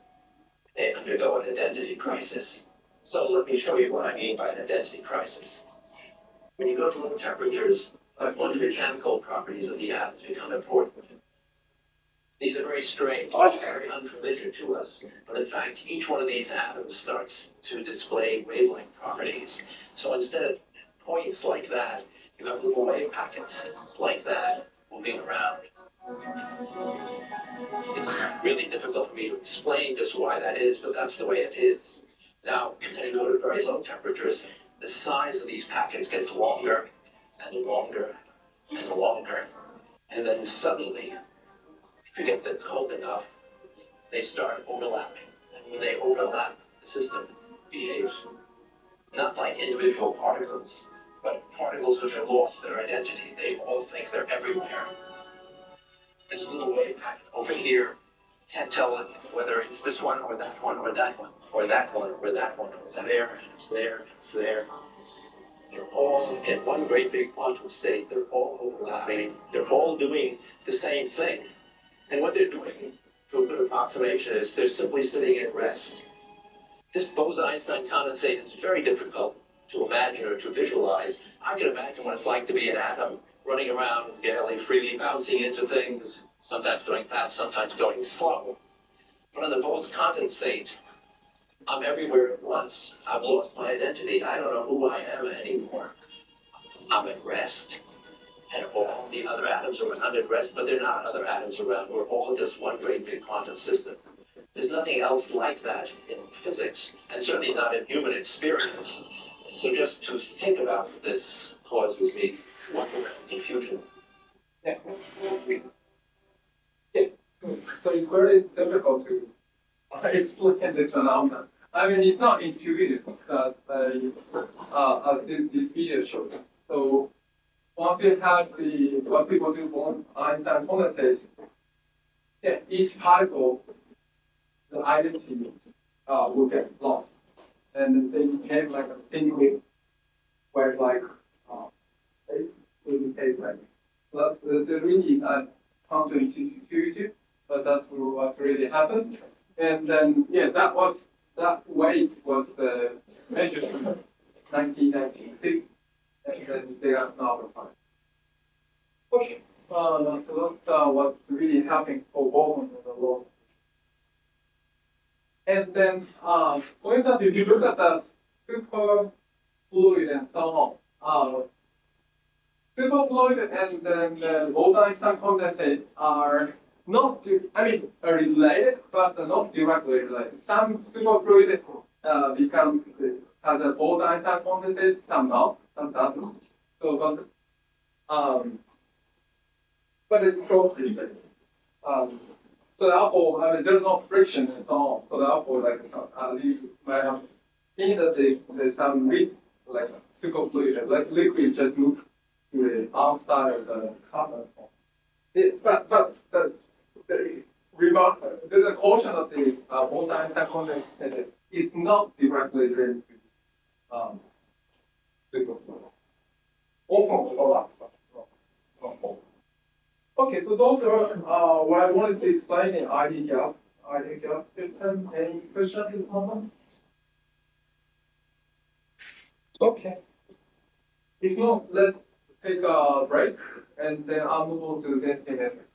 [SPEAKER 2] They undergo an identity crisis. So let me show you what I mean by an identity crisis. When you go to low temperatures, quantum mechanical properties of the atoms become important. These are very strange, very unfamiliar to us, but in fact, each one of these atoms starts to display wavelength properties. So instead of points like that, you have little wave packets like that moving around. It's really difficult for me to explain just why that is, but that's the way it is. Now, as you go to very low temperatures, the size of these packets gets longer and longer and longer, and then suddenly, if you get them cold enough, they start overlapping. And when they overlap, the system behaves not like individual particles, but particles which have lost their identity. They all think they're everywhere. This little wave packet over here can't tell whether it's this one or that one or that one or that one or that one. It's there, it's there, it's there. They're all in one great big quantum state. They're all overlapping. They're all doing the same thing. And what they're doing, to a good approximation, is they're simply sitting at rest. This Bose-Einstein condensate is very difficult to imagine or to visualize. I can imagine what it's like to be an atom running around fairly freely, bouncing into things, sometimes going fast, sometimes going slow. But on the Bose condensate, I'm everywhere at once. I've lost my identity. I don't know who I am anymore. I'm at rest. And all the other atoms are not at rest, but they're not other atoms around. We're all just one great big quantum system. There's nothing else like that in physics, and certainly not in human experience. So just to think about this causes me wonder and confusion.
[SPEAKER 1] Yeah. Yeah. So it's very difficult to explain the phenomenon. I mean, it's not intuitive as this video shows. So once you have what people do for Einstein condensate, yeah, each particle, the identity will get lost, and they became like a single, where like in case like that's the really counterintuitive, but that's what's really happened. And then yeah, that weight was measured in 1996. And then they are now defined. Okay, so that's what's really happening for Bose and the law. And then, for instance, if you look at the superfluid and so on, superfluid and then the Bose-Einstein condensate are not, related, but not directly related. Some superfluid becomes has a Bose-Einstein condensate, some not. So, but it's closely related. So therefore, there's no friction and so on. So therefore, you might have seen that there's some like superfluid, like liquid just move to the outside of the carbon. But the caution of the Bose-Einstein condensate is not directly related to Okay, so those are what I wanted to explain in ideal gas system. Any questions in the moment? Okay. If not, let's take a break and then I'll move on to density metrics.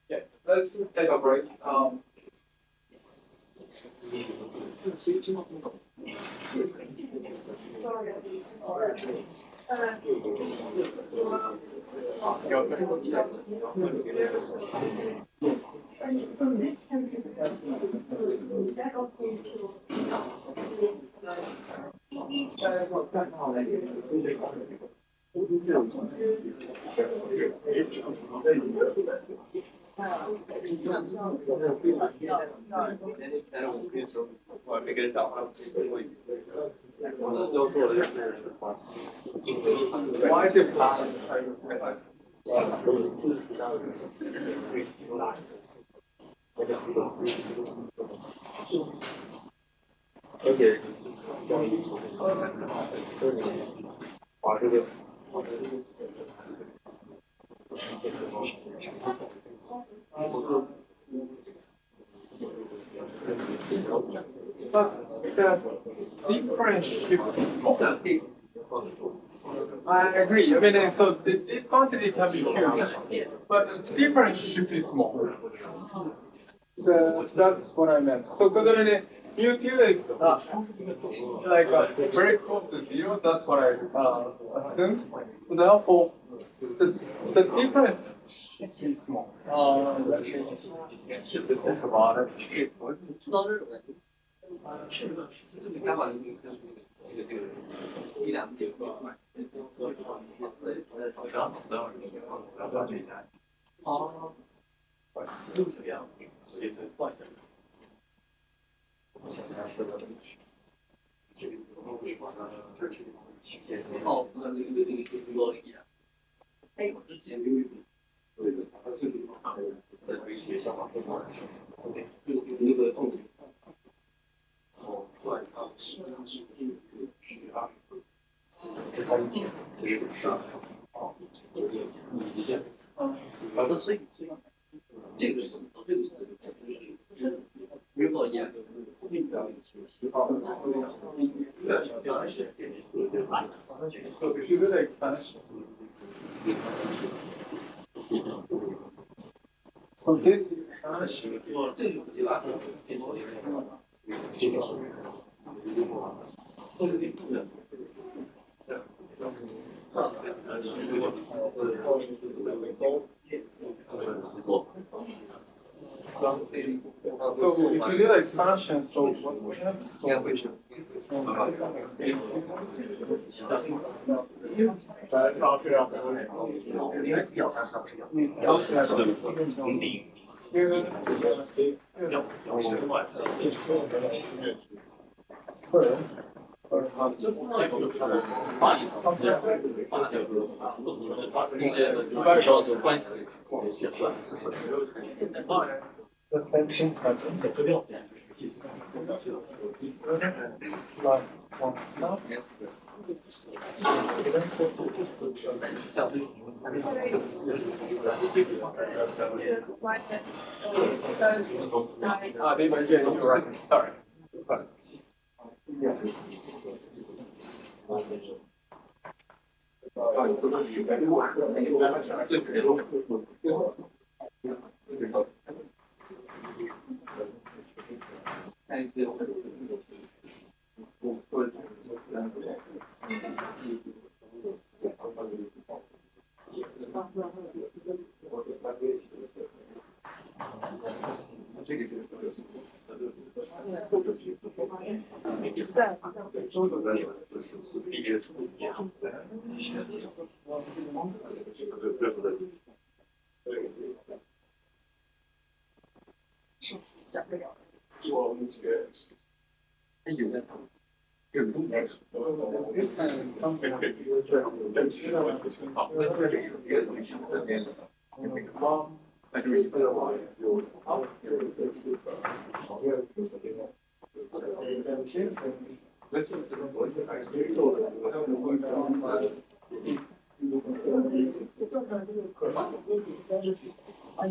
[SPEAKER 1] Yeah, let's take a break. Why is it hard?
[SPEAKER 4] Okay.
[SPEAKER 1] But the difference shift is small. I agree. I mean, so this quantity can be huge, but the difference shift is small. That's what I meant. So, because I mean, mu2 is like very close to zero. That's what I assume. So therefore, the difference is small. Let me think about it. So if you do the expansion, so this expansion so if you do the expansion, so what we have? The function pattern plus one half. They mentioned you're right. Sorry. This is 那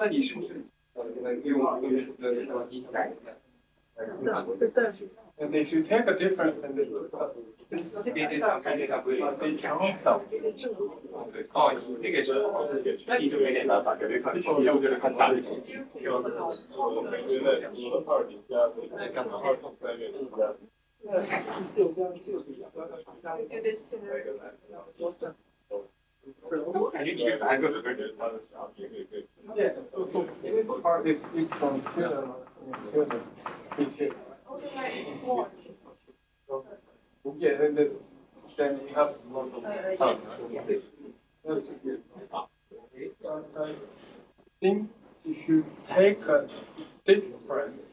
[SPEAKER 1] 你是不是用And if you take a difference, then they cancel.
[SPEAKER 5] 哦，那个是，那你就没点办法，给这看，要不就是看大的。感觉你这个答案更准确。
[SPEAKER 1] Yeah, so this part is from Taylor. Yeah, then you have some of That's good. I think if you take a difference,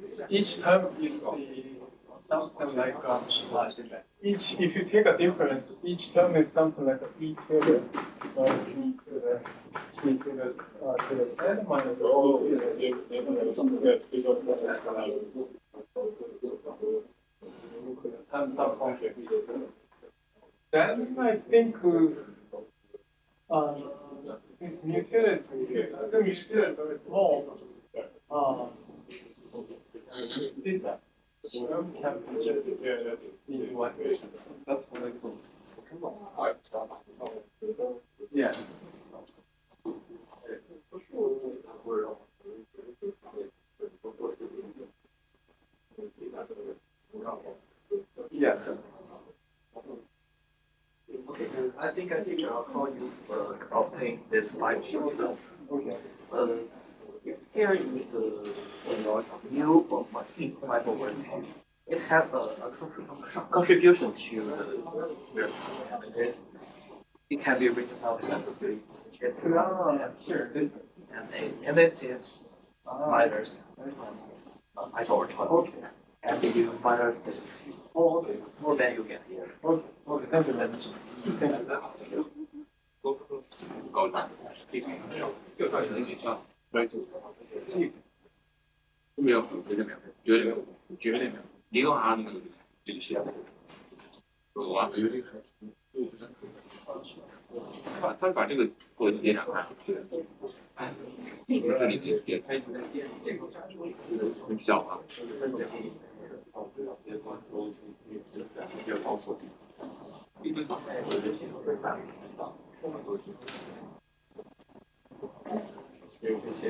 [SPEAKER 1] so each term is something like if you take a difference, each term is something like e to the minus e to the t to the n minus Then I think since mutility, the mutility is very small. This term can be just in one way. That's what I think. Yeah. Yeah.
[SPEAKER 6] Okay, I think how you obtain this 5G result.
[SPEAKER 1] Okay.
[SPEAKER 6] Here is the view of machine 5/2. It has a contribution to the it can be written out as it's
[SPEAKER 1] Sure.
[SPEAKER 6] and it is minus 5/12.
[SPEAKER 1] Okay.
[SPEAKER 6] And if you minus this,
[SPEAKER 1] Okay.
[SPEAKER 6] then you get here.
[SPEAKER 1] Okay. Okay. Thank you very much. Thank you.
[SPEAKER 5] 高大，就算有点像，没有，绝对没有，绝对没有，绝对没有，你都还能这个写，我有这个，他把这个做点两看，哎，这里面点很小啊。前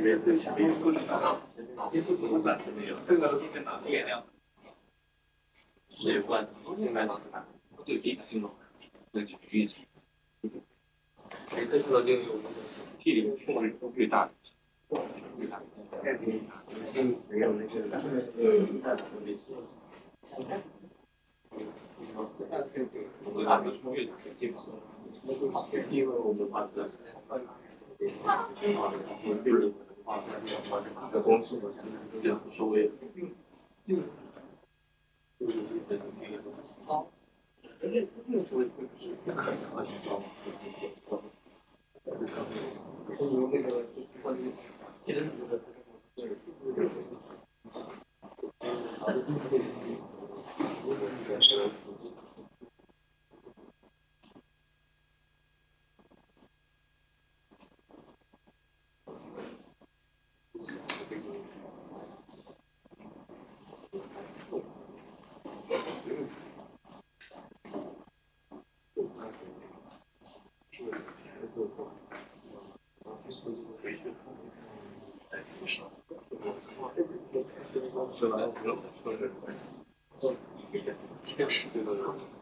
[SPEAKER 5] 面这个电脑电量，水罐现在最低的性能，那就运行。每次测定有T里控制最大的，最大的。
[SPEAKER 6] 没有那个
[SPEAKER 5] 最大的越大的进步，因为我们把这个。的公司这样收尾。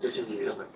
[SPEAKER 5] 这是你的问题。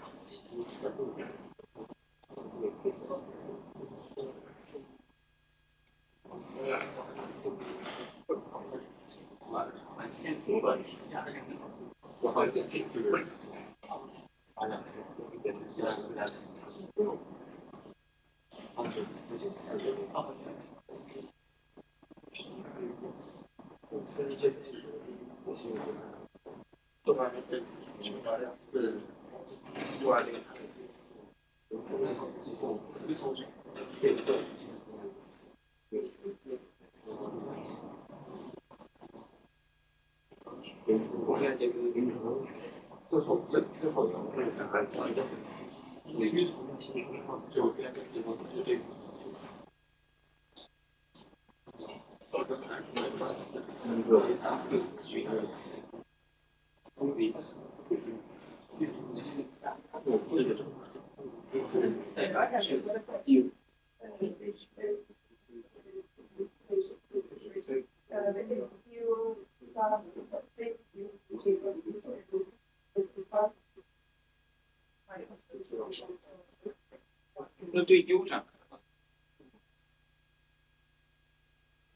[SPEAKER 5] 我现在这个自从有那个小孩子，那个就变成就这个。那对优展，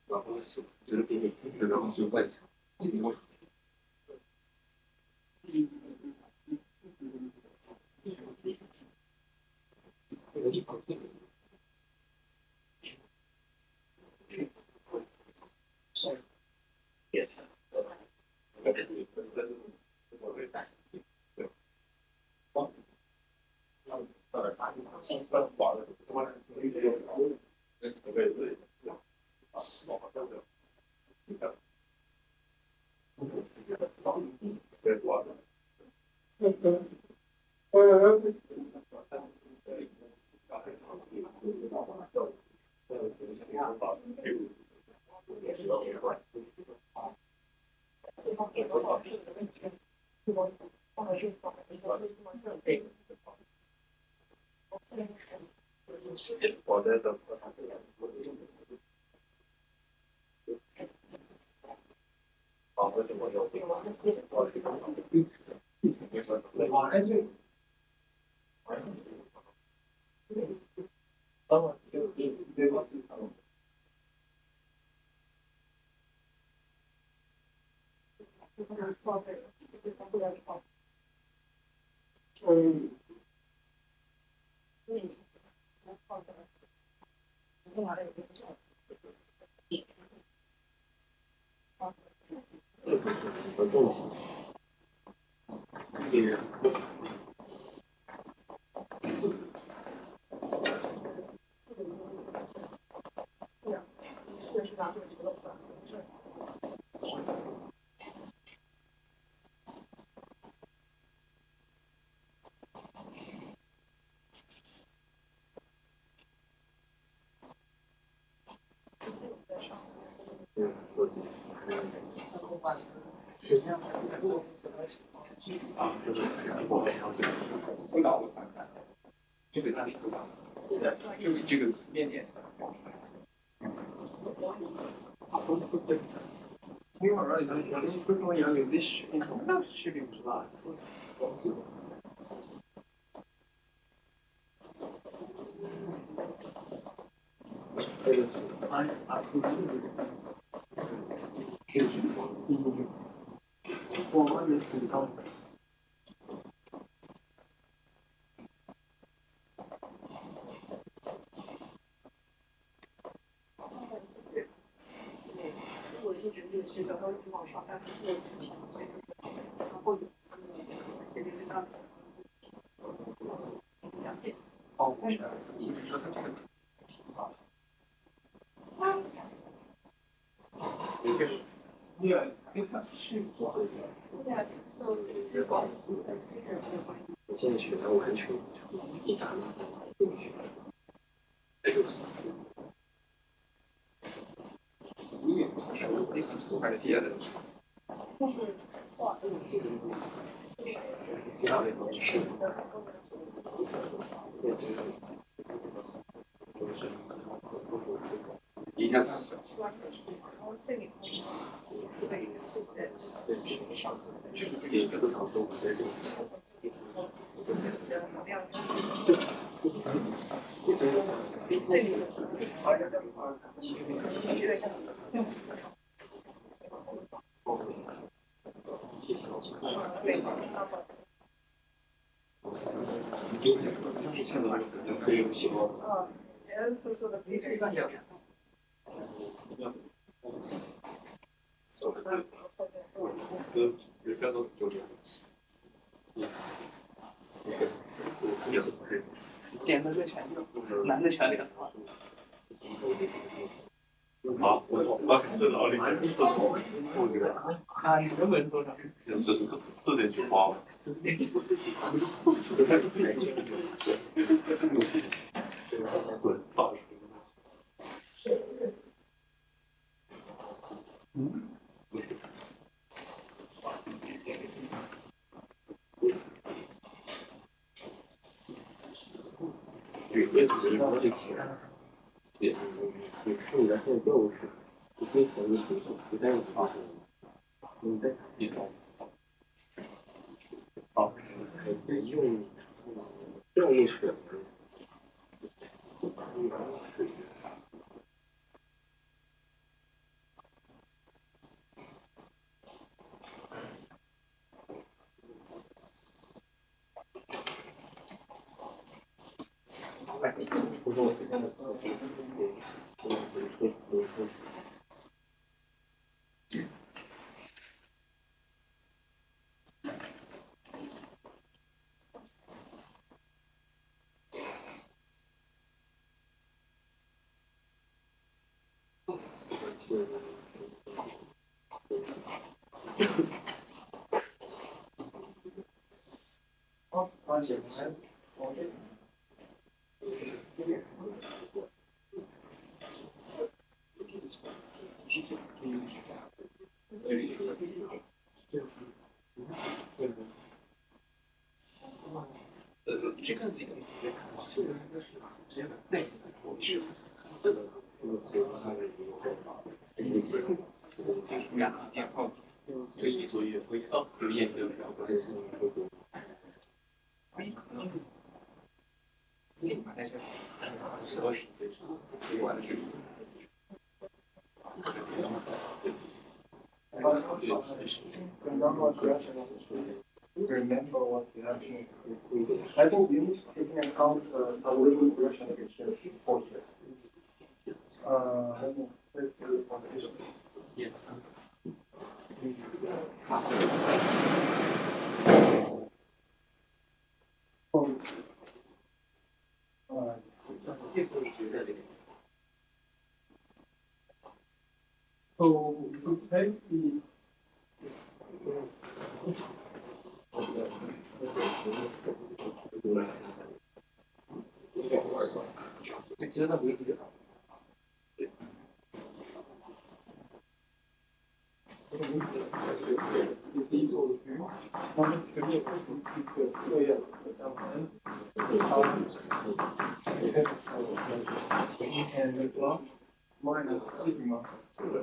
[SPEAKER 5] 然后就是给你，然后就问。我在等。好，为什么有？啊，就是我非常辅导我三三，就给那里辅导，就以这个面点。
[SPEAKER 1] 因为而且不同样有的视频，那视频是吧？我也知道。
[SPEAKER 7] 我一直是学校都是往上，但是我然后写这个单讲解。
[SPEAKER 1] 哦，为啥？一直说他这个。
[SPEAKER 5] 我现在学的完全一打进去，这就是。
[SPEAKER 1] 你也不是那个做还是写的？
[SPEAKER 7] 就是画这个这个
[SPEAKER 5] 是。影响大小。就是这个一个导致我在这个。现在可以写吗？
[SPEAKER 6] 点的最全，男的全脸。
[SPEAKER 5] 好，我知道你们不错，我觉得
[SPEAKER 1] 啊，你原本多少？
[SPEAKER 5] 就是4.9八。是大学。对，我也觉得这题也是，你看你的现在任务是不非常的清楚，不但有发生，你在一种好，可以用任务选择。
[SPEAKER 1] 哦，发现还我这。
[SPEAKER 5] 这个是一个这个内我去然后随机作业会有研究表格的可能信码在这里，我是我的是。
[SPEAKER 1] Remember what the action is. I think you need to take into account the living version of your portrait. Let's do the competition.
[SPEAKER 5] Yeah.
[SPEAKER 1] So to take the and the block minus sigma the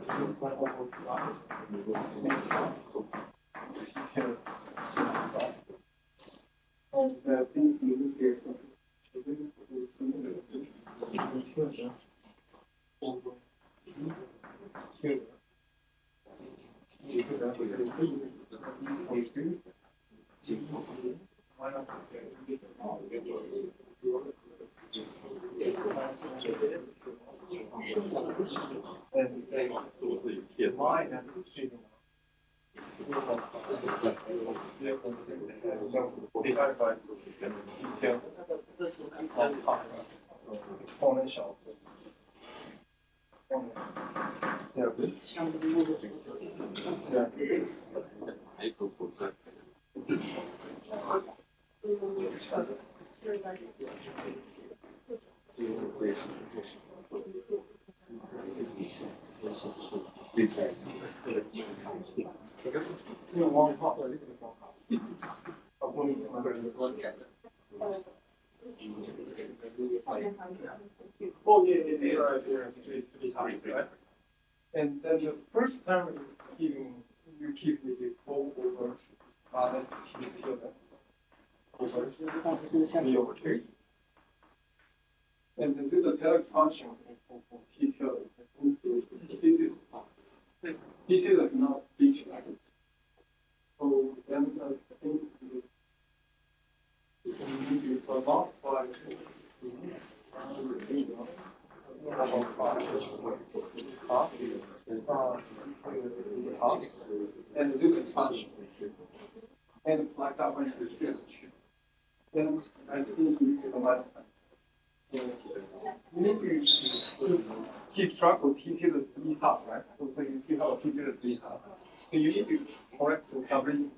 [SPEAKER 1] thing in this case divided by 后面小因为我画的这个方法，我们Oh, yeah, right? And then the first time you keep with the full over, over 3. And then do the tail expansion for T tail. T tail is not big. So then I think we need to multiply and do the expansion. And like that one to the then I think we need to combine. You need to keep track of T to the 3 half, right? So you keep out T to the 3 half. So you need to correct the summary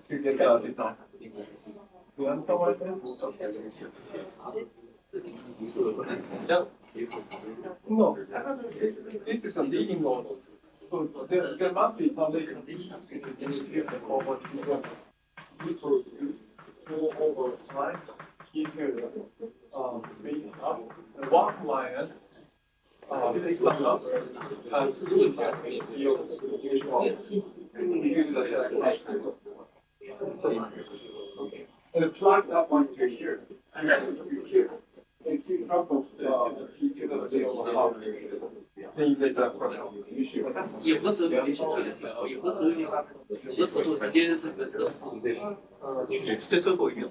[SPEAKER 1] to get the design. You understand what I mean? No, this is a leading model. So there must be some conditions in the over over time into speed up the walk minus some number and and plug that one to here and to here and keep track of the T to the 0 then you get that problem.
[SPEAKER 5] 有的时候你去做的秒，有的时候直接这个最最后一秒。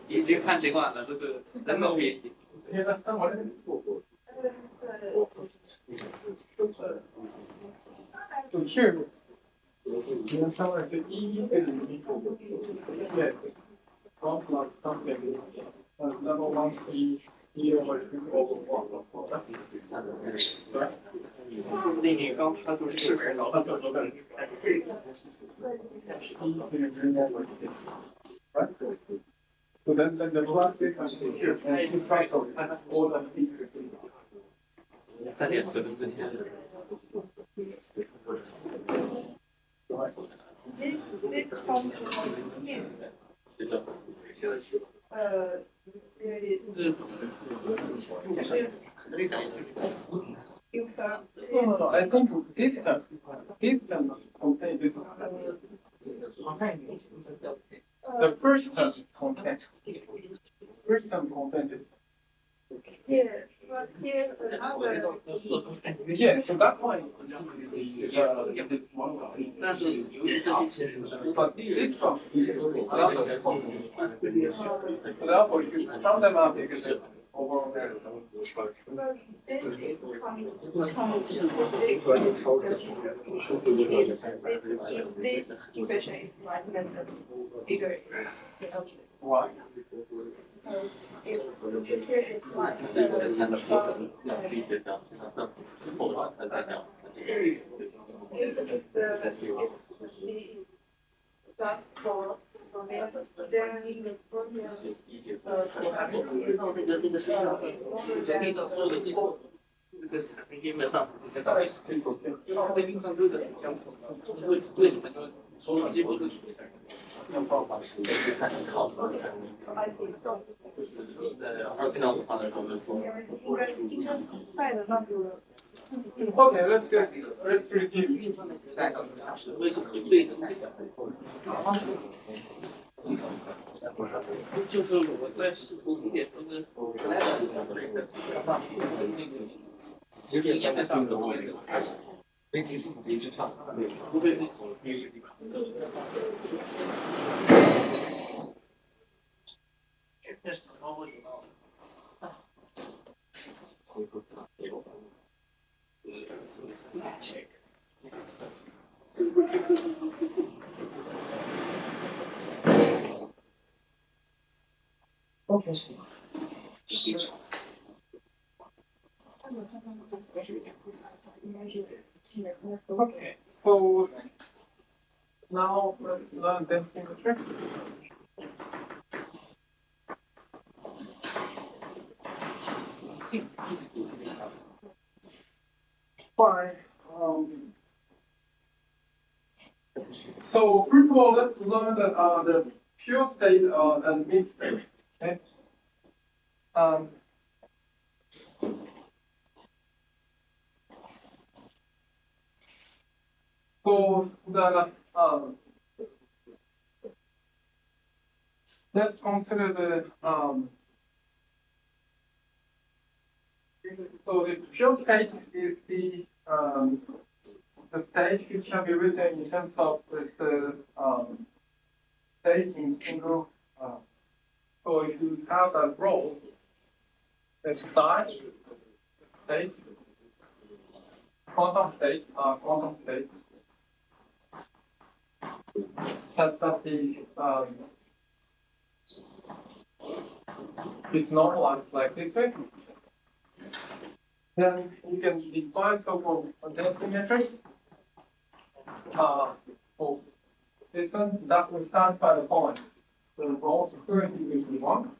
[SPEAKER 5] 已经看情况了，这个真的便宜。
[SPEAKER 1] So here, you know, someone said E is equal to yes, 1 plus something number 1 E over 2 over 1.
[SPEAKER 5] 那你刚他说是人老板说的。
[SPEAKER 1] Right? So then the plus is here, and you try to add all the features.
[SPEAKER 5] 3点4分之前。
[SPEAKER 7] This function here.
[SPEAKER 1] No, I think this term contains the first term contains is
[SPEAKER 7] Yes, but here another.
[SPEAKER 1] yeah, so that's why but it's from another so therefore you sum them up you get overall there.
[SPEAKER 7] But this is this equation is like the bigger the opposite.
[SPEAKER 1] Why?
[SPEAKER 7] If here is like if the just for then the formula
[SPEAKER 1] Okay, let's review.
[SPEAKER 5] 就是我在试图一点就是有点现在上的位置，飞机是一直唱，除非是从别的地方。这是高我知道的。Magic。
[SPEAKER 1] Okay. Okay, so now let's learn density matrix. Fine. So first of all, let's learn the pure state and mixed state. Okay. So let's consider the so the pure state is the state which can be written in terms of the state in single. So if you have a row that's psi state, quantum state, such that the it's normalized like this way. Then you can define so-called density matrix. For this one, that will satisfy the following. The rho squared is equal to 1,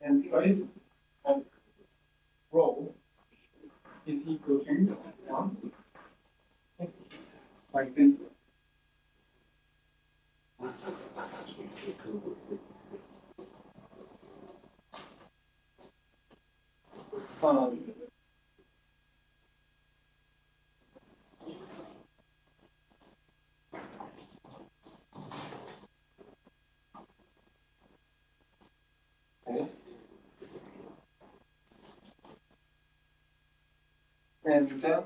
[SPEAKER 1] and trace of rho is equal to 1. Like this. And then,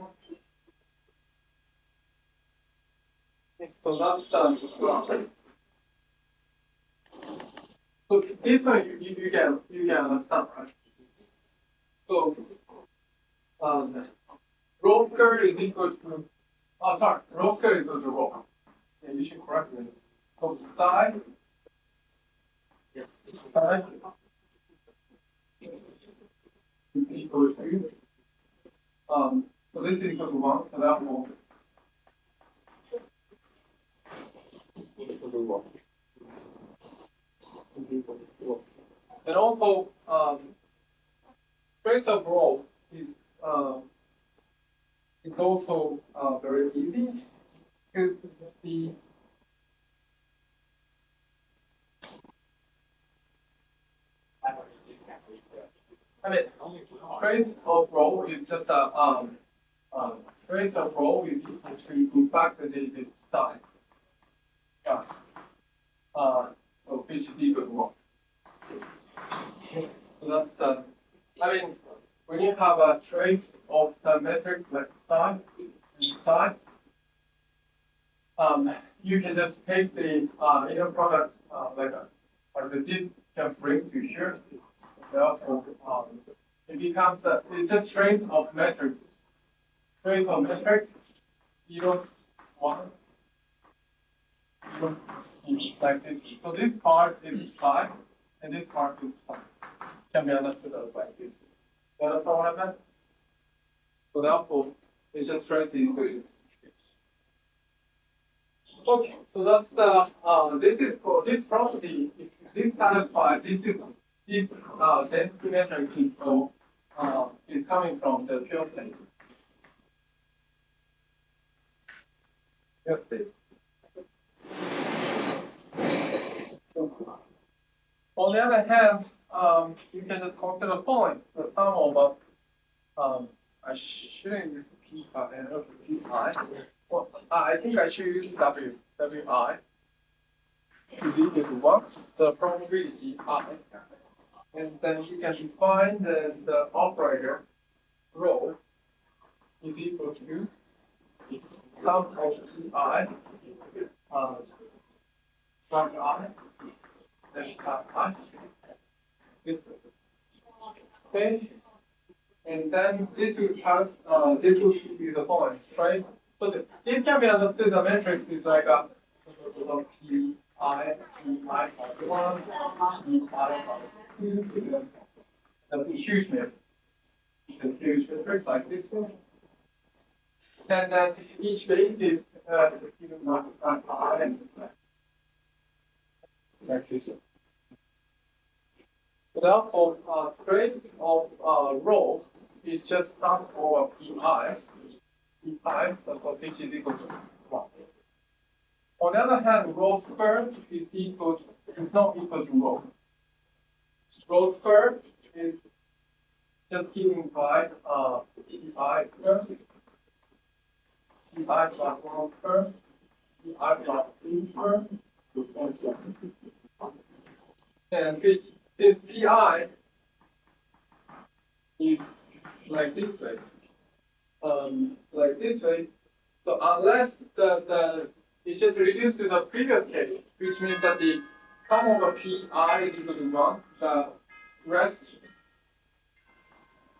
[SPEAKER 1] so that's so this one you can understand, right? So rho squared is equal to rho squared is equal to rho. And you should correct me. So psi is equal to so this is equal to 1, so therefore and also trace of rho is also very easy because the trace of rho is just a trace of rho is equal to factor the psi. Yeah. So which is equal to 1. So that's the, when you have a trace of the matrix like psi and psi, you can just take the inner product like the this can bring to here. Therefore, it becomes it's a trace of matrix. Trace of matrix, 0, 1, like this. So this part is psi, and this part is psi. Can be understood like this. You understand what I meant? So therefore, it's just trace the equation. Okay, so that's the this is for this property. If this satisfies this density matrix is coming from the pure state. Pure state. On the other hand, you can just consider following the sum of I shouldn't use p pi. Well, I think I should use wi is equal to 1, the probability I, and then you can define the operator rho is equal to sum of I, sum I, then sum I. Okay, and then this will have this will be the following, right? So this can be understood. The matrix is like a P I plus 1, P I plus 2. That's a huge matrix. It's a huge matrix like this one. And then each base is given by I and like this one. So therefore, trace of rho is just sum over pi. Pi, so which is equal to 1. On the other hand, rho squared is not equal to rho. Rho squared is just given by pi squared. Pi plus 1 squared. Pi plus 3 squared. And so on. And which this pi is like this way. Like this way. So unless it just reduced to the previous case, which means that the sum of the pi is equal to 1, the rest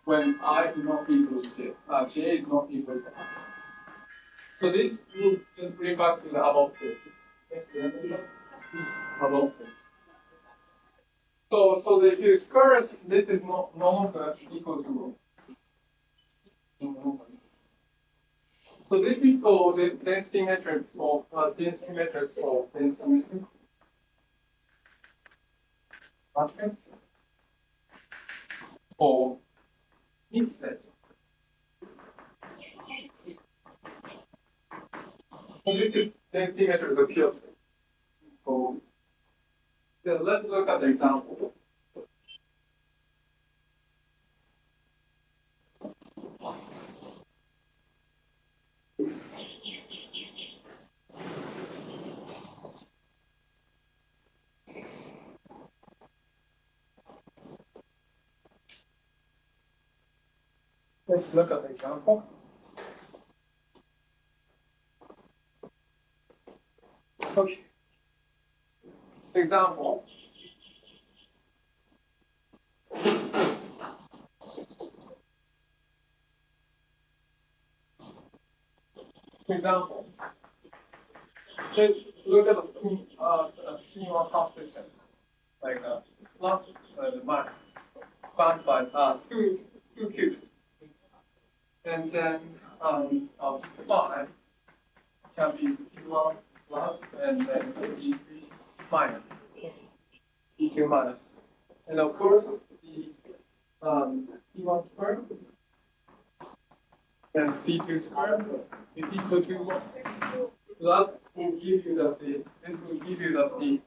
[SPEAKER 1] when I is not equal to j is not equal to I. So this will just bring back to the above case. Above case. So if you square it, this is no longer equal to rho. So this is for the density matrix of density matrix matrix for each set. So this is density matrix of Q. So then let's look at the example. Let's look at the example. Okay. Example. Example. Let's look at the schema composition, like plus the minus, bound by two cubes, and then phi can be C1 plus and then E3 minus, E2 minus, and of course the C1 squared and C2 squared is equal to 1. That will give you that this will give you that the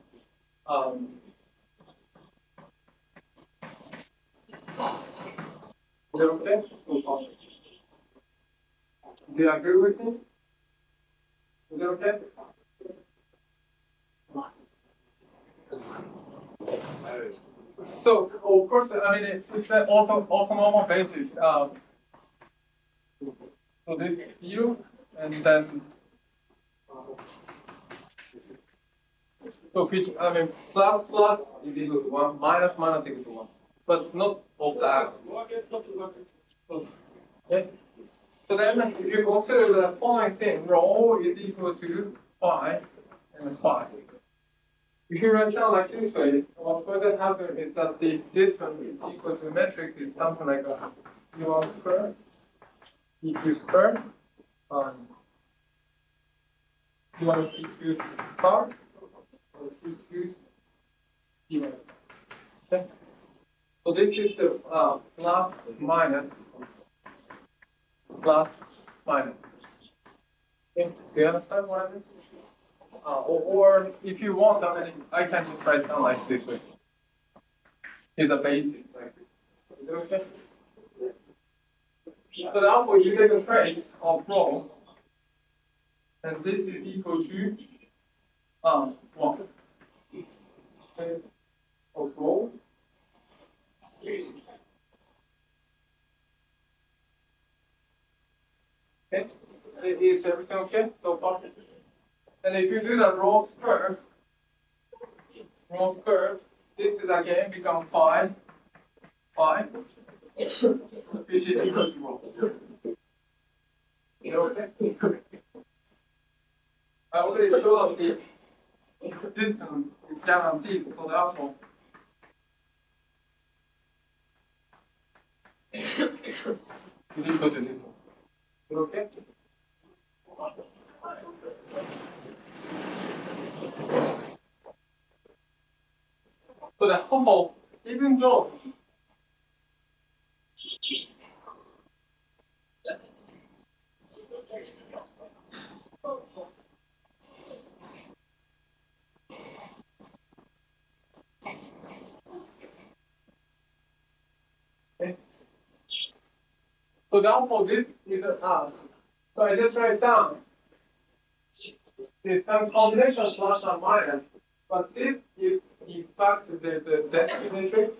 [SPEAKER 1] is it okay? So far. Do you agree with me? Is it okay? So of course, I mean it's also normal basis. So this U and then so which I mean plus is equal to 1, minus equal to 1, but not of that. Okay. So then if you consider the following thing, rho is equal to phi and phi. If you write down like this way, what's going to happen is that the distance is equal to metric is something like U1 squared, E2 squared, U1 C2 star, or C2 U1 star. Okay? So this is the plus minus. Okay? Do you understand what I mean? Or if you want, I mean, I can just write down like this way. It's a basis, like this. Is it okay? So therefore, you take a trace of rho, and this is equal to 1. Okay. Of rho. Okay. Is everything okay so far? And if you do the rho squared, this is again become phi, which is equal to rho. Okay. I already showed the distance is guaranteed, so therefore is equal to this one. Okay. So the whole, even though okay. So therefore this is a so I just write down there's some combination plus or minus, but this is in fact the density matrix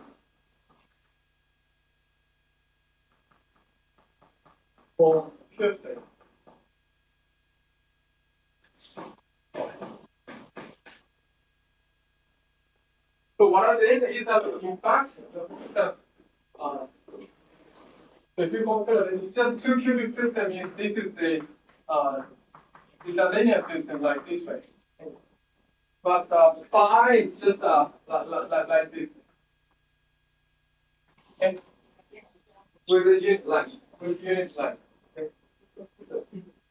[SPEAKER 1] for pure state. So what I did is that in fact if you consider that it's just two qubit system, this is the it's a linear system like this way. But phi is just like this. Okay? With the unit length. Okay?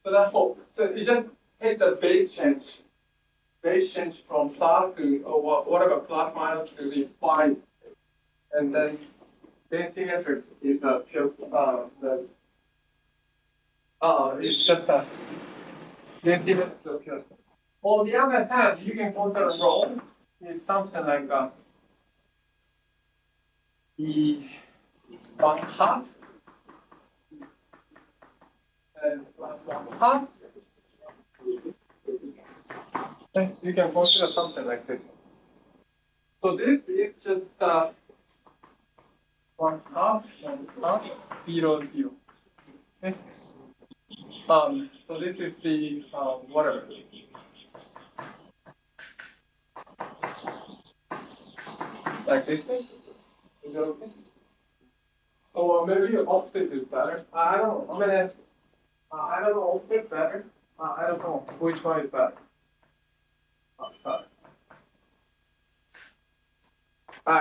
[SPEAKER 1] So So therefore, so you just take the base change from plus to or whatever plus minus to the 5, and then density matrix is it's just a density matrix of pure. On the other hand, you can consider rho is something like the 1/2 and plus 1/2. You can consider something like this. So this is just 1/2 and 0, 0. Okay. So this is the whatever. Like this thing? Is that okay? Or maybe opposite is better. I don't know. I don't know opposite better. I don't know which one is better. Sorry.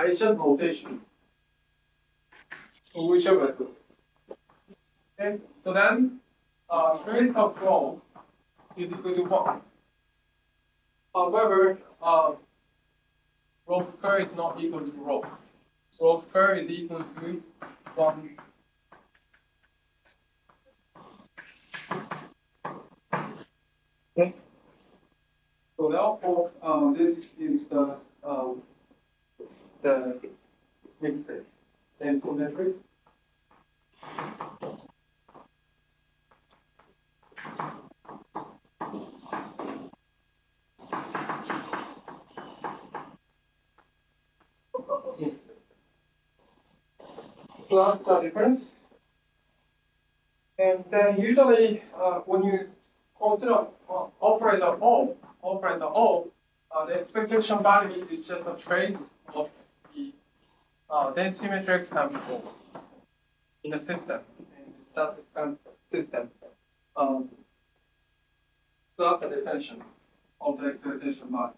[SPEAKER 1] It's just notation. Whichever. Okay. So then, trace of rho is equal to 1. However, rho square is not equal to rho. Rho square is equal to 1. Okay. So therefore, this is the mixed state. And for matrix. So that's the difference. And then usually when you consider operator O, the expectation value is just a trace of the density matrix times 4 in the system, in the statistical system. So that's the definition of the expectation value.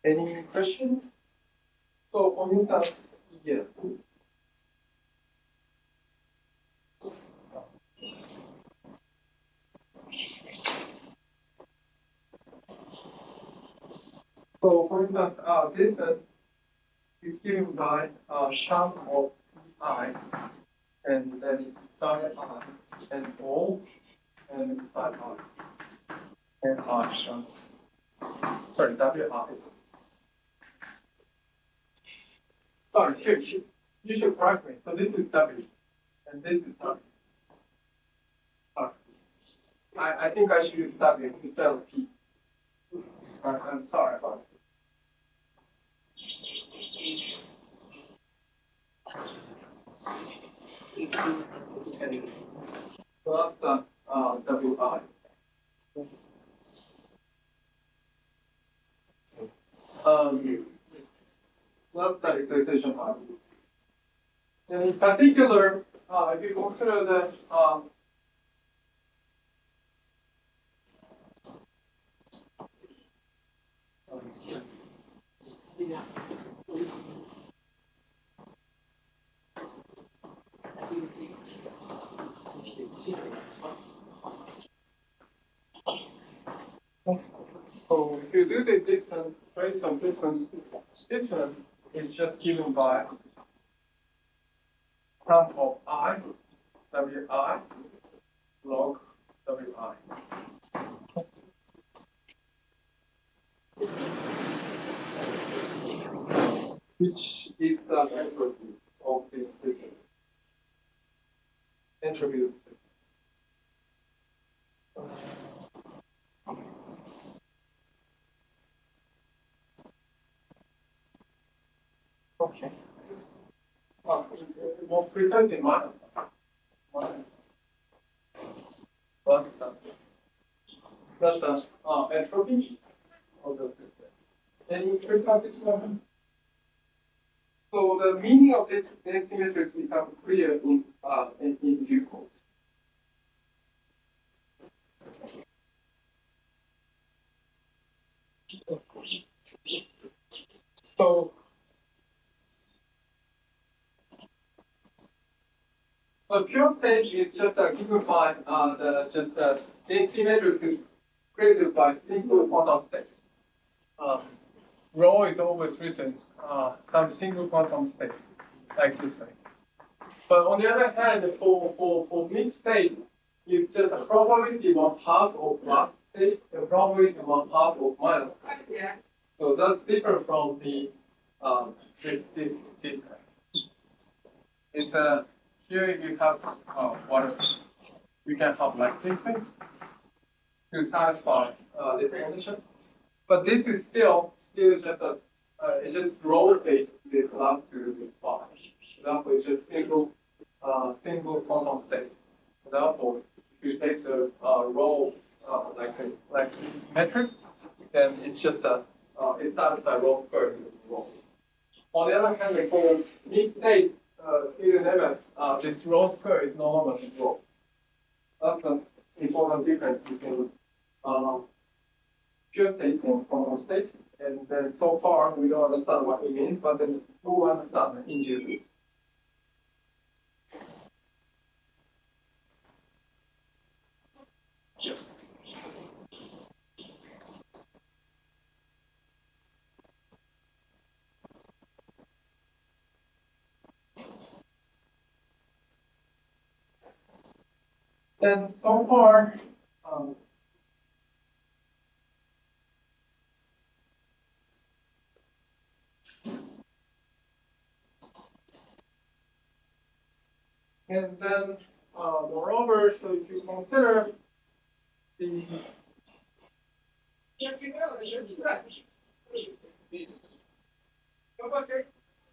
[SPEAKER 1] Any question? So for instance, here. So for instance, distance is given by sum of I, and then it's psi I, and O, and psi I, and I sum. Sorry, WI. Sorry, here, you should correct me. So this is W, and this is W. I think I should use W instead of P. I'm sorry about it. So that's WI. That's the excitation value. And in particular, if you consider the so if you do the distance, trace of distance is just given by sum of I, WI, log WI. Which is the entropy of the system. Entropy of the system. Okay. More precisely, minus. That's the entropy of the system. Any precise one? So the meaning of this density matrix becomes clear in due course. So So pure state is just given by the density matrix is created by single quantum state. Rho is always written some single quantum state like this way. But on the other hand, for mixed state, it's just a probability 1/2 of plus state and probability 1/2 of minus state. So that's different from the this. It's here you have water. You can have like this thing to satisfy this condition. But this is still just a it just rotates the class to the 5. Therefore, it's just single quantum state. Therefore, if you take the row like this matrix, then it's just it satisfies rho squared rho. On the other hand, for mixed state, this rho square is no longer rho. That's an important difference between pure state and quantum state. And then so far we don't understand what it means, but then we will understand in due course. Then so far, and then moreover, so if you consider the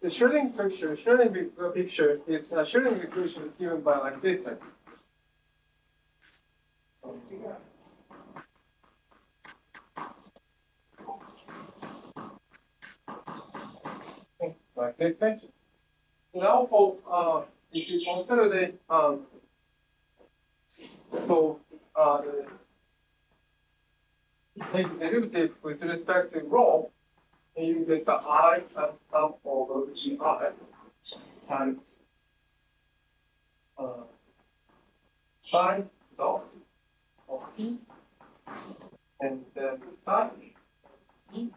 [SPEAKER 1] Schrödinger picture, is Schrödinger equation is given by like this thing. Like this thing. Now for if you consider the take the derivative with respect to rho, and you get the I times sum over Gi times psi dot of T, and then psi T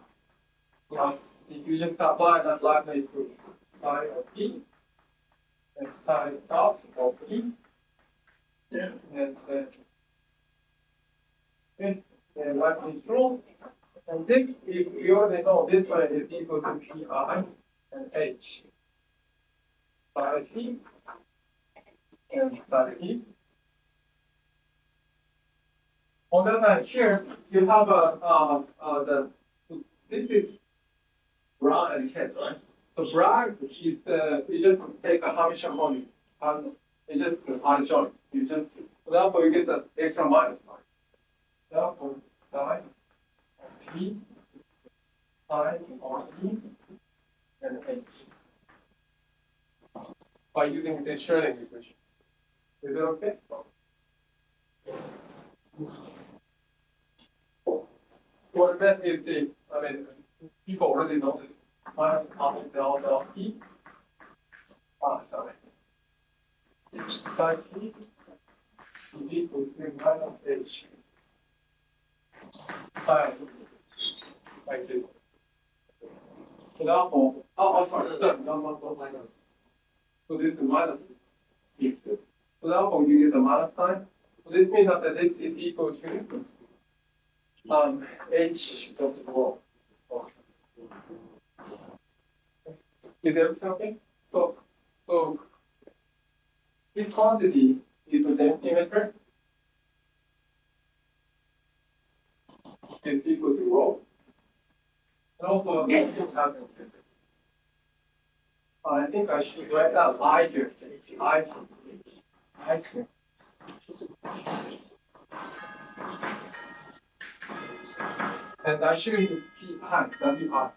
[SPEAKER 1] plus if you just apply that Leibniz rule, psi of T and psi dot of T, and Leibniz rule. And this, if you already know, this one is equal to Pi and H. Psi T and psi T. On the other hand, here you have this is Brown and Kent, right? So Brown is you just take a Hermitian quantity and it's just adjoint. Therefore you get the extra minus sign. Therefore psi T, psi of T, and H by using the Schrödinger equation. Is it okay? What I meant is people already know this minus half del T. Sorry. Psi T is equal to minus H. Like this. So therefore, sorry, that's not minus. So this is minus. So therefore, you get the minus sign. So this means that this is equal to H of the rho. Is everything okay? So this quantity is the density matrix. Is equal to rho. And also, I think I should write down I here. I here. And I should use Pi, WI.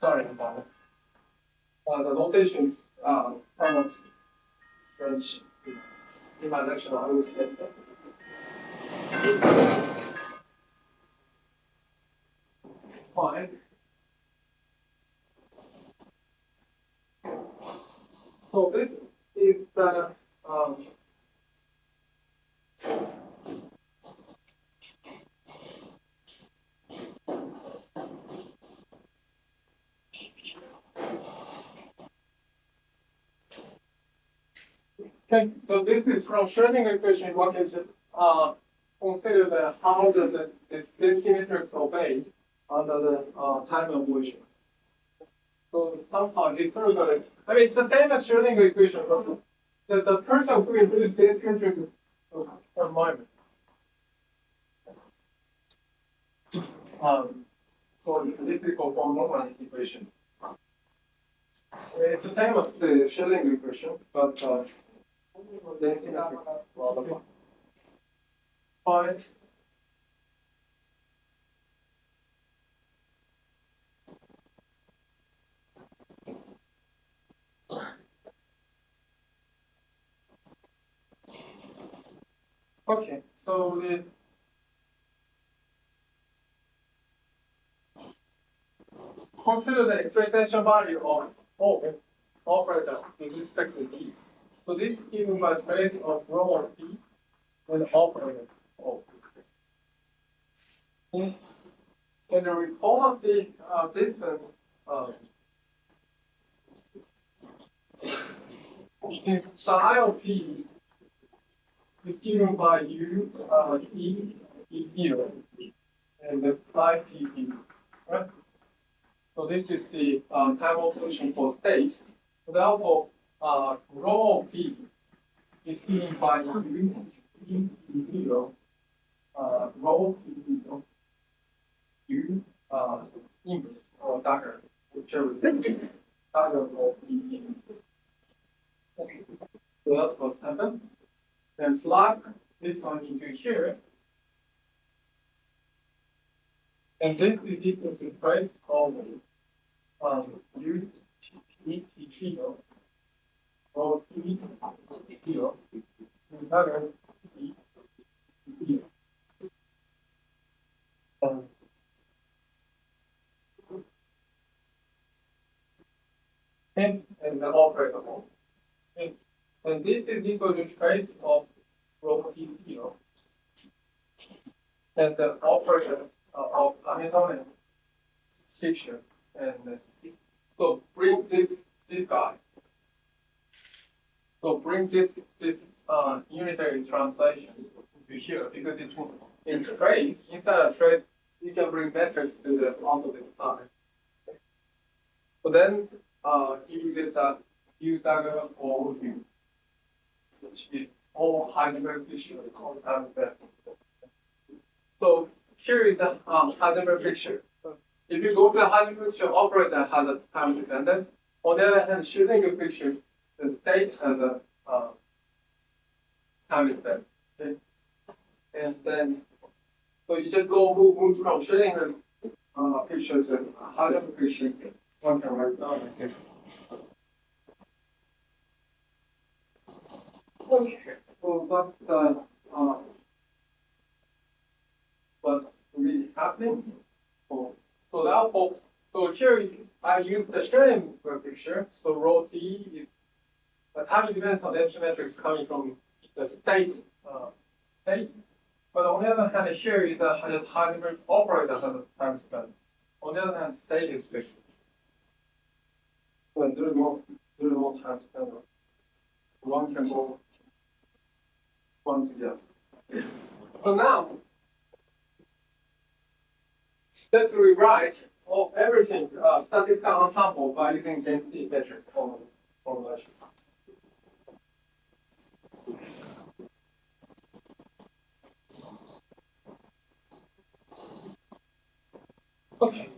[SPEAKER 1] Sorry about it. The notation is kind of strange in my lecture. I will get that. Fine. So this is the Okay, so this is from Schrödinger equation. One can just consider the how the symmetrics obey under the time evolution. So somehow historically, I mean, it's the same as Schrödinger equation, but the person who introduced this symmetric is environment. For the statistical form normalized equation. It's the same as the Schrödinger equation, but the symmetrics rather fine. Okay, so the consider the expectation value of O operator with respect to T. So this is given by trace of rho of T with operator O. And the recall of the distance the psi of T is given by U E0 and the psi T, right? So this is the time evolution for state. So therefore, rho of T is given by U E0, rho E0, U input or dagger, whichever dagger of E. Okay. So that's what happened. Then plug this one into here. And this is equal to trace of U T zero or T zero dagger E zero. And the operator. And this is equal to trace of rho T zero. And the operator of Hamiltonian picture. And so bring this guy. So bring this unitary translation to here because it's in trace, inside a trace, you can bring metrics to the opposite side. So then you get that U dagger or U, which is all Heisenberg picture called that. So here is the Heisenberg picture. If you go to the Heisenberg picture, operator has a time dependence. On the other hand, Schrödinger picture, the state has a time dependence. Okay? And then, so you just move from Schrödinger picture to Heisenberg picture. One can write down like this. Okay, so that's what's really happening. So therefore, so here I use the Schrödinger picture. So rho T is the time depends on the symmetrics coming from the state. But on the other hand, here is just Heisenberg operator has a time dependence. On the other hand, state is fixed. When there is no time dependence, one can go one to the other. So now, let's rewrite everything statistical ensemble by using density metrics formulation. Okay.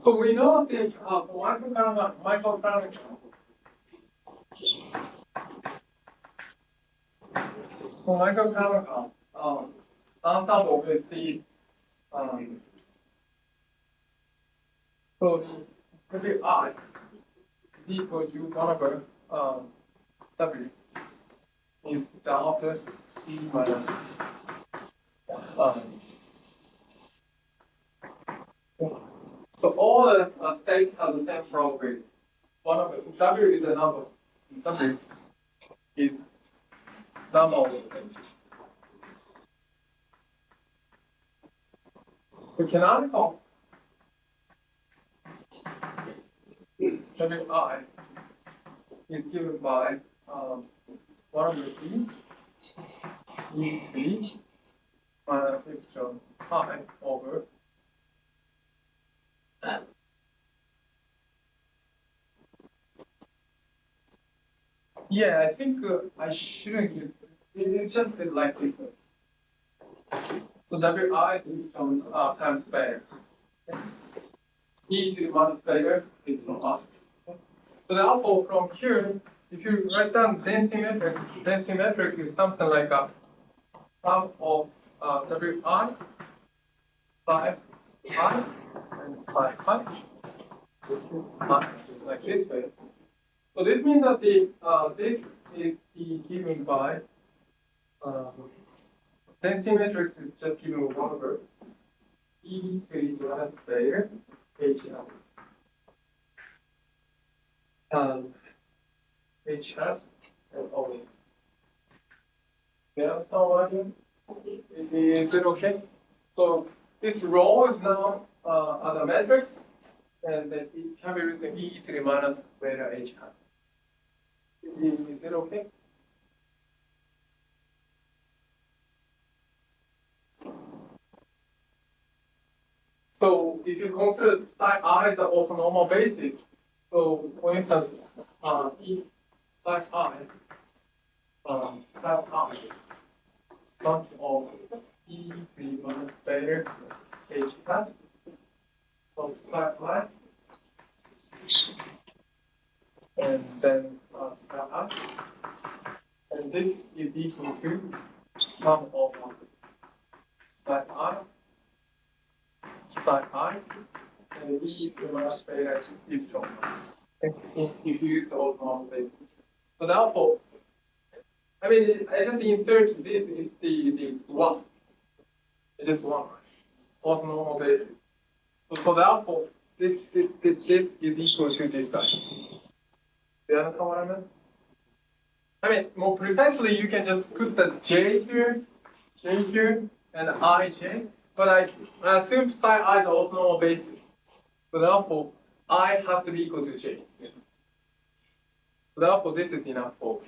[SPEAKER 1] So we know the microparameter. So microparameter ensemble is the so if I is equal to 1 over W is the after E minus so all the states have the same probability. One of W is a number. W is number of states. The canonical Wi is given by 1 over c e3 minus epsilon I over yeah, I think I shouldn't use it's just like this way. So Wi is times beta. E to the minus beta is from us. So therefore, from here, if you write down density metric is something like a half of Wi, phi I, and phi I, like this way. So this means that the this is the given by density matrix is just given with 1 over E to the minus beta H H hat and O. Yeah, so is it okay? So this rho is now the matrix, and then it can be written E to the minus beta H hat. Is it okay? So if you consider psi I as also normal basis, so for instance, E psi I, something of E3 minus beta H hat, so psi I, and then psi I, and this is equal to sum of psi I, psi I, and E3 minus beta epsilon. If you use the normal basis. So therefore, I mean, I just insert this is the 1. It's just 1. Also normal basis. So therefore, this is equal to this guy. Do you understand what I meant? I mean, more precisely, you can just put the J here, and IJ. But I assume psi I is also normal basis. So therefore, I has to be equal to J. So therefore, this is enough for.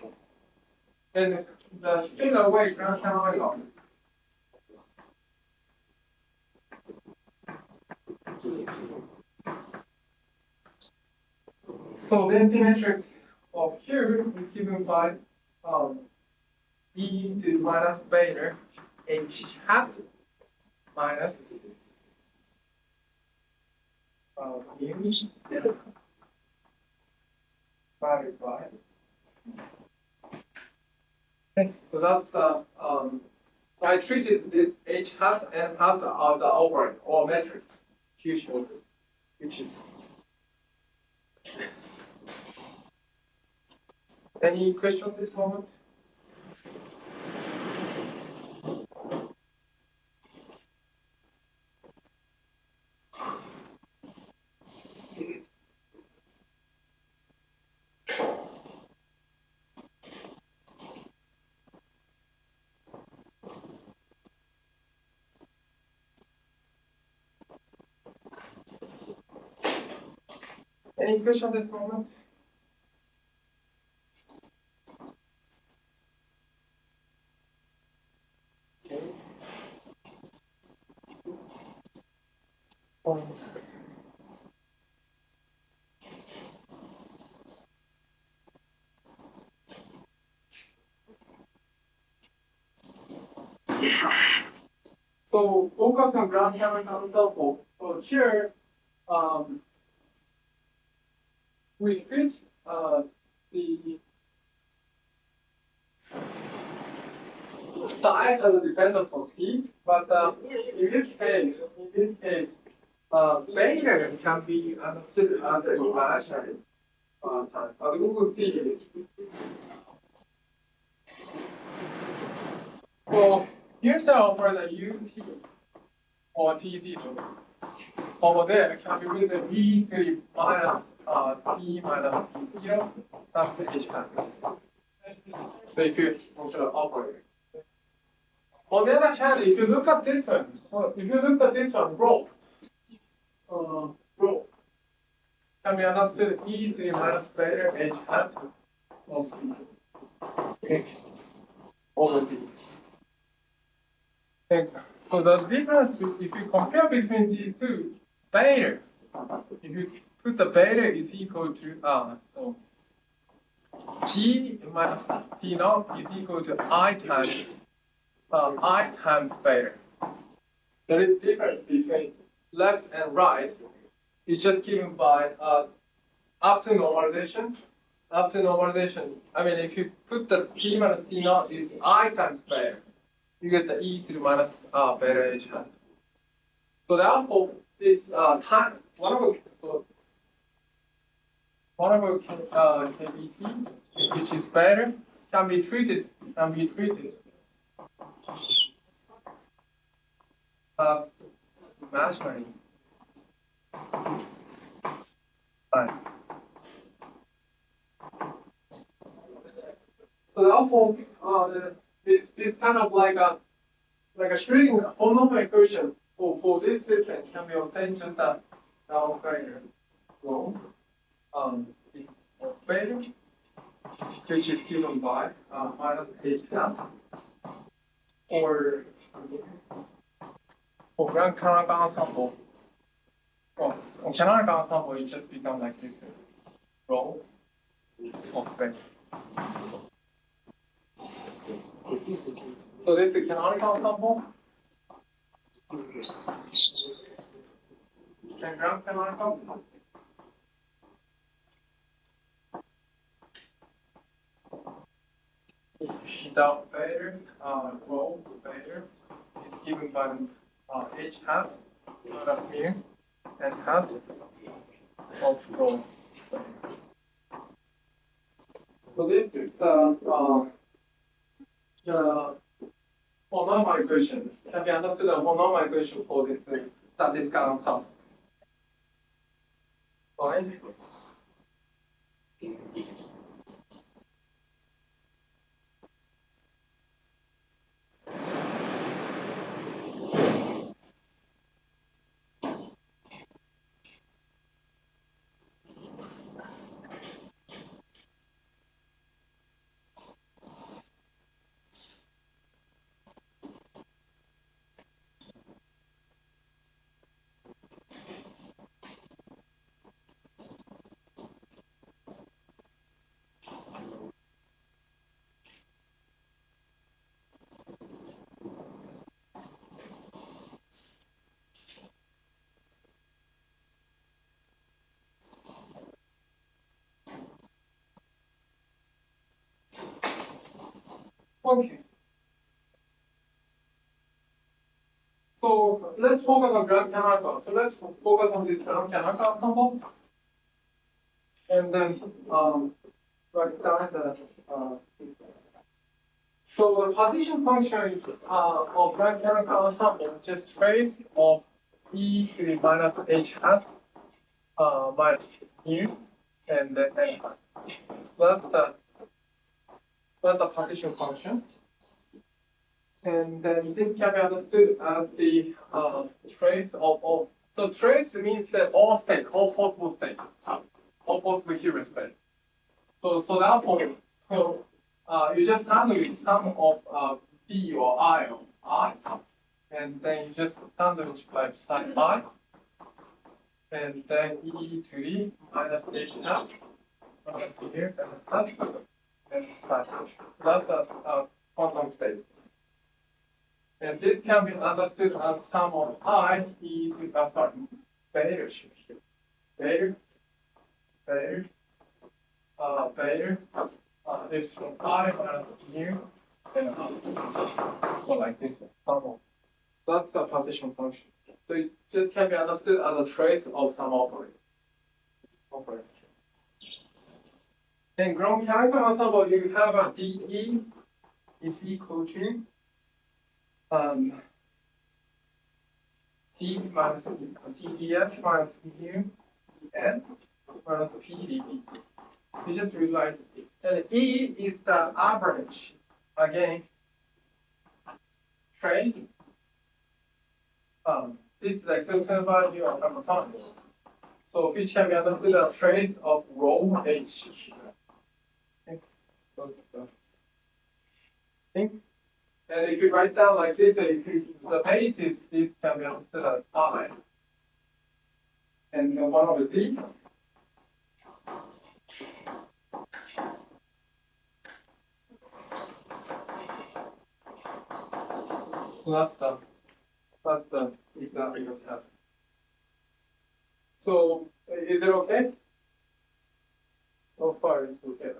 [SPEAKER 1] And the similar way, Grand Canal. So density matrix of here is given by E to the minus beta H hat minus mu divided by. Okay, so that's the I treated this H hat and hat of the overlay or matrix fusion, which is. Any questions at this moment? Any questions at this moment? Okay. So focus on ground camera example. So here, we fit the psi as a dependence on t, but in this case, beta can be understood as an imaginary time. As we will see. So here's the operator ut or t0. Over there can be written e to the minus t minus t0 times h hat. So if you consider operator. On the other hand, if you look at this one, rho. can be understood e to the minus beta h hat of h over d. And so the difference, if you compare between these two, beta, if you put the beta is equal to so t minus t naught is equal to I times beta. The difference between left and right is just given by after normalization. After normalization, I mean, if you put the t minus t naught is I times beta, you get the e to the minus beta h hat. So therefore, this time whatever KBT, which is better, can be treated as imaginary. Right. So therefore, this kind of like a shredding polynomial equation for this system can be obtained just that operator rho beta, which is given by minus h hat, or for grand canonical ensemble. Well, on canonical ensemble, it just becomes like this rho of beta. So this is canonical ensemble. And grand canonical. Dot beta, rho beta is given by h hat minus mu and hat of rho. So this is the polynomial equation. Can be understood as polynomial equation for this statistical ensemble. Fine. Okay. So let's focus on grand canonical. So let's focus on this grand canonical ensemble, and then write down the. So the partition function of grand canonical ensemble just trace of e to the minus h hat minus mu and then n hat. That's the partition function. And then this can be understood as the trace of. So trace means that all possible states, all possible Hilbert space. So therefore, you just sandwich sum of b or I of I, and then you just sandwich by psi I, and then e to the minus h hat here and psi. That's the quantum state. And this can be understood as sum of I e to beta epsilon I minus mu and so like this sum of. That's the partition function. So it just can be understood as a trace of some operator. In grand canonical ensemble, you have a dE is equal to d minus df minus mu n minus pdv. You just rewrite it. And E is the average, again, trace. This is the exoteric value of Hamiltonian. So which can be understood as trace of row H. Okay. So the thing. And if you write down like this, the basis this can be understood as I. And 1 over Z. So that's the example of that. So is it okay? So far it's okay.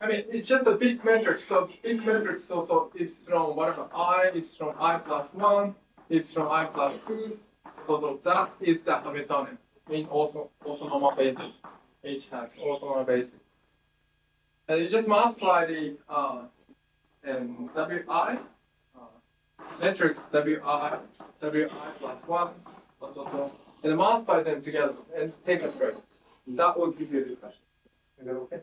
[SPEAKER 1] I mean, it's just a big matrix. So big matrix, so epsilon whatever I, epsilon I plus 1, epsilon I plus 2. So that is the Hamiltonian in also normal basis. H hat also normal basis. And you just multiply the WI matrix WI plus 1, and multiply them together and take a straight. That will give you the question. Is that okay?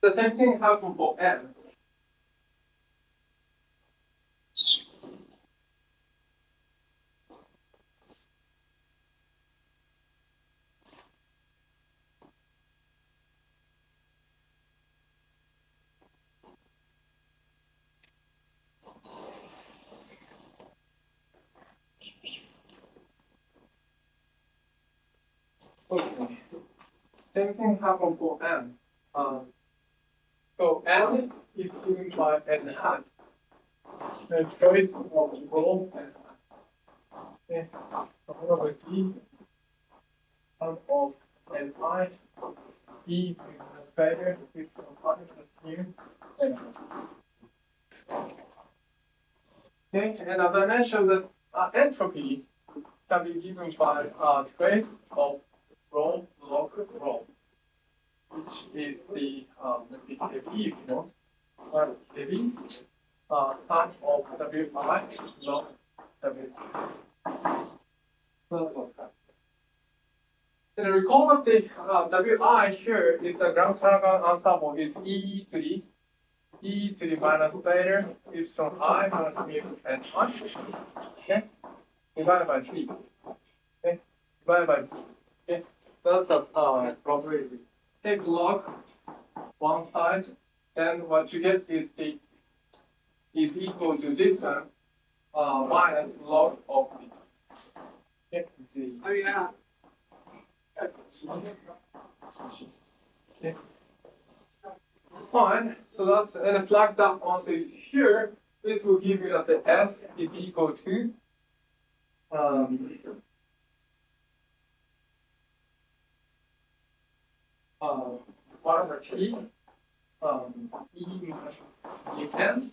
[SPEAKER 1] The same thing happens for N. Okay. Same thing happens for N. So N is given by N hat. The choice of row N hat. Okay. So over Z out of Ni E is better with the plus okay, and as I mentioned, the entropy can be given by trace of row log row, which is the KV, you know, minus KV, sum of WI log W. And recall that the WI here is the ground paragon ensemble is E to the minus beta epsilon I minus mu and I. Okay, divided by 3. Okay, divided by 3. Okay, that's the probability. Take log one side, then what you get is equal to this one minus log of the. Okay,
[SPEAKER 7] Oh yeah.
[SPEAKER 1] Okay. Fine. So that's and plug that onto here. This will give you that the S is equal to 1 over T E minus U10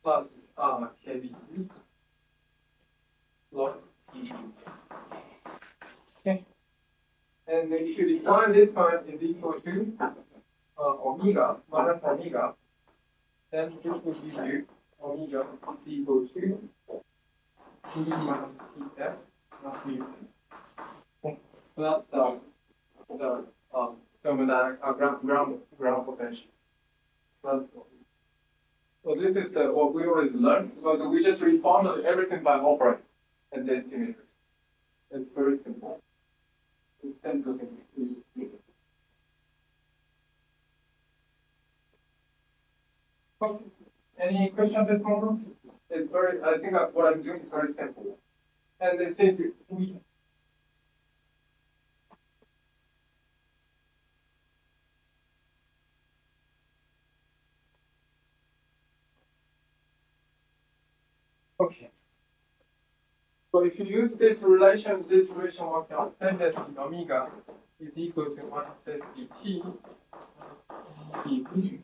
[SPEAKER 1] plus KBC log E. Okay. And if you define this one is equal to omega minus omega, then this will give you omega is equal to T minus Ts plus mu. Okay. So that's the thermodynamic ground potential. So this is what we already learned, but we just reformed everything by operator and density. It's very simple. It's simple. Any question at this moment? It's very. I think what I'm doing is very simple, and since we. Okay. So if you use this relation working out, then that omega is equal to minus s dt dv.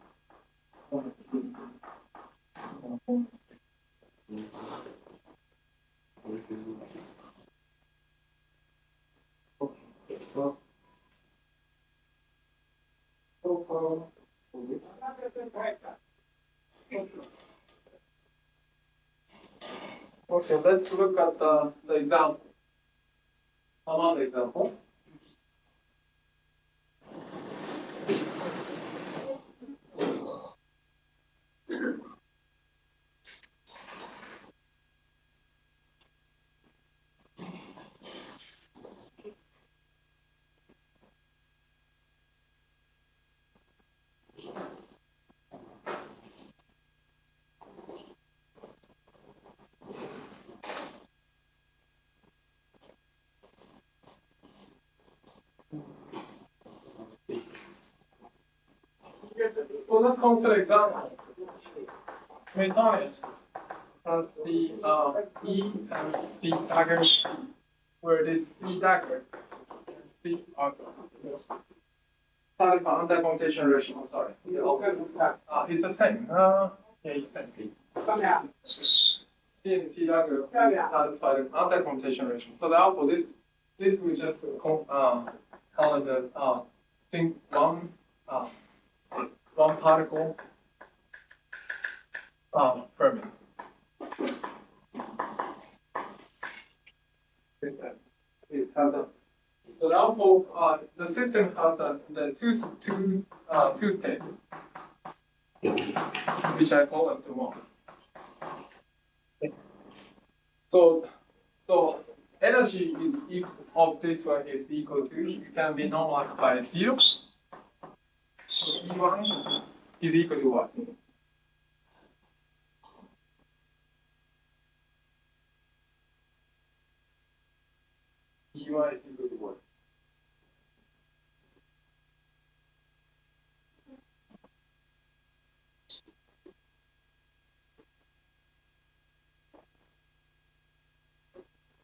[SPEAKER 1] Okay, let's look at the example. Another example. let's consider example. Hamiltonian has the E and C dagger C, where this C dagger and C are starting from anti-commutation ratio. Sorry. It's the same. Yeah, it's the same. C and C dagger satisfy the anti-commutation ratio. So therefore, this will just call the thing one particle per minute. It has a, so therefore, the system has the two states, which I call it tomorrow. So energy is equal of this one is equal to, it can be normalized by 0. So E1 is equal to what? E1 is equal to what?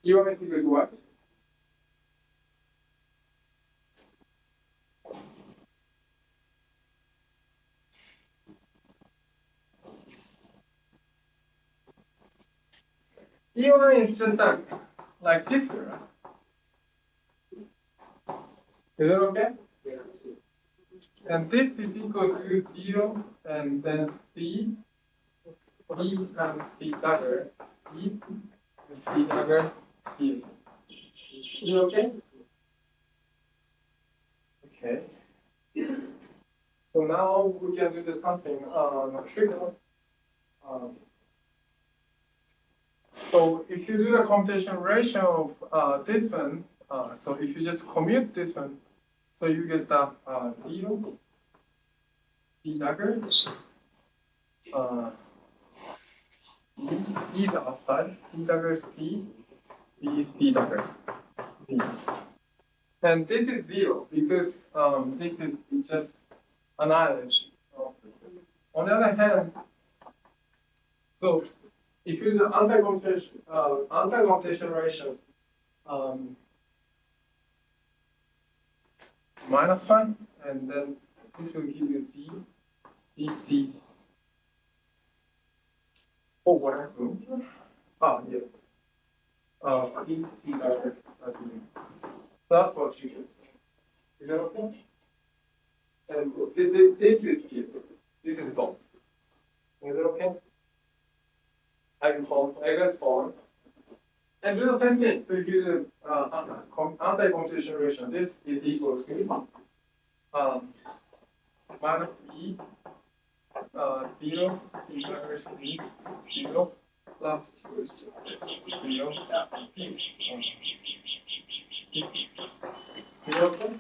[SPEAKER 1] E1 is equal to what? E1 is just like this way, right? Is it okay? And this is equal to 0, and then C, E times C dagger, C, and C dagger, C. Is it okay? Okay. So now we can do the something trivial. So if you do the computation ratio of this one, so if you just commute this one, so you get the 0, C dagger, E is outside, C dagger C, C dagger C. And this is 0 because this is just annihilation. On the other hand, so if you do the anti-commutation ratio, minus sign, and then this will give you Z, DC. Oh, what happened? Ah, yeah. DC dagger. That's what you do. Is that okay? And this is here. This is Bose. Is it okay? I guess form. And do the same thing. So if you do anti-commutation ratio, this is equal to minus E 0 C dagger C 0 plus 0 okay?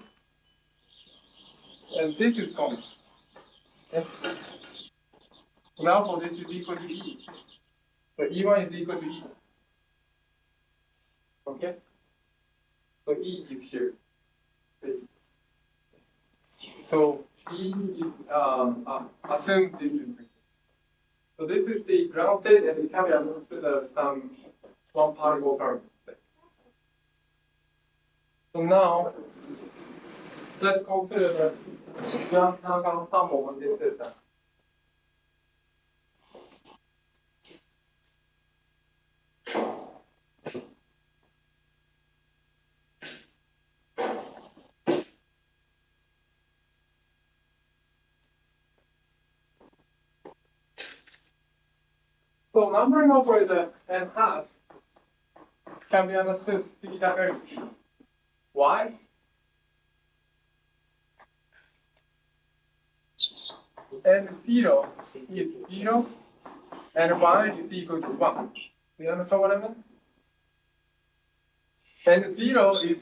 [SPEAKER 1] And this is common. Okay? Now for this is equal to E. So E1 is equal to E. Okay? So E is here. So E is assume this is. So this is the ground state, and it can be understood as some one particle per state. So now let's consider the Young sum of this system. So numbering operator and hat can be understood C dagger C. Why? And 0 is 0, and 1 is equal to 1. Do you understand what I mean? And 0 is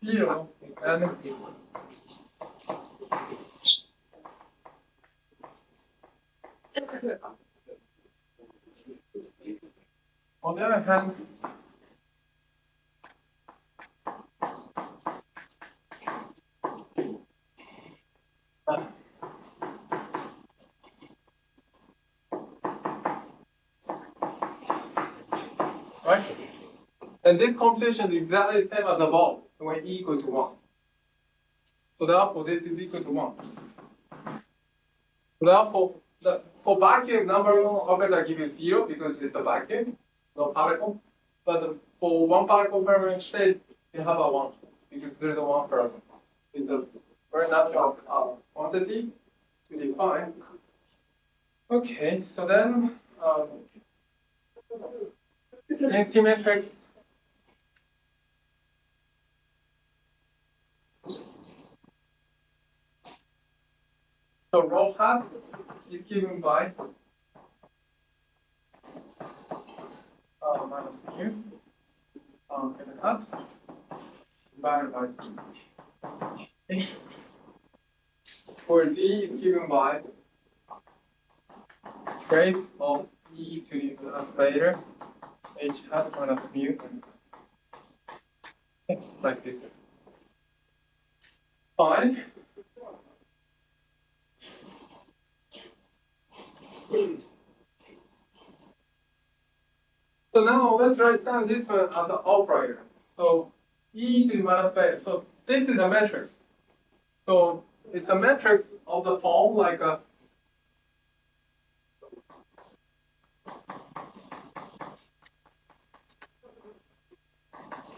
[SPEAKER 1] 0, and on the other hand, right? And this computation is exactly the same as above when E equal to 1. So therefore, this is equal to 1. So therefore, for vacuum, number one operator give you 0 because it's a vacuum, no particle. But for one particle per state, you have a 1 because there's a 1 particle. It's a very natural quantity to define. Okay, so then density matrix. So rho hat is given by minus mu and hat divided by z. For z is given by trace of e to the minus beta h hat minus mu like this. Fine. So now let's write down this one as the operator. So e to the minus beta. So this is a matrix. So it's a matrix of the form like a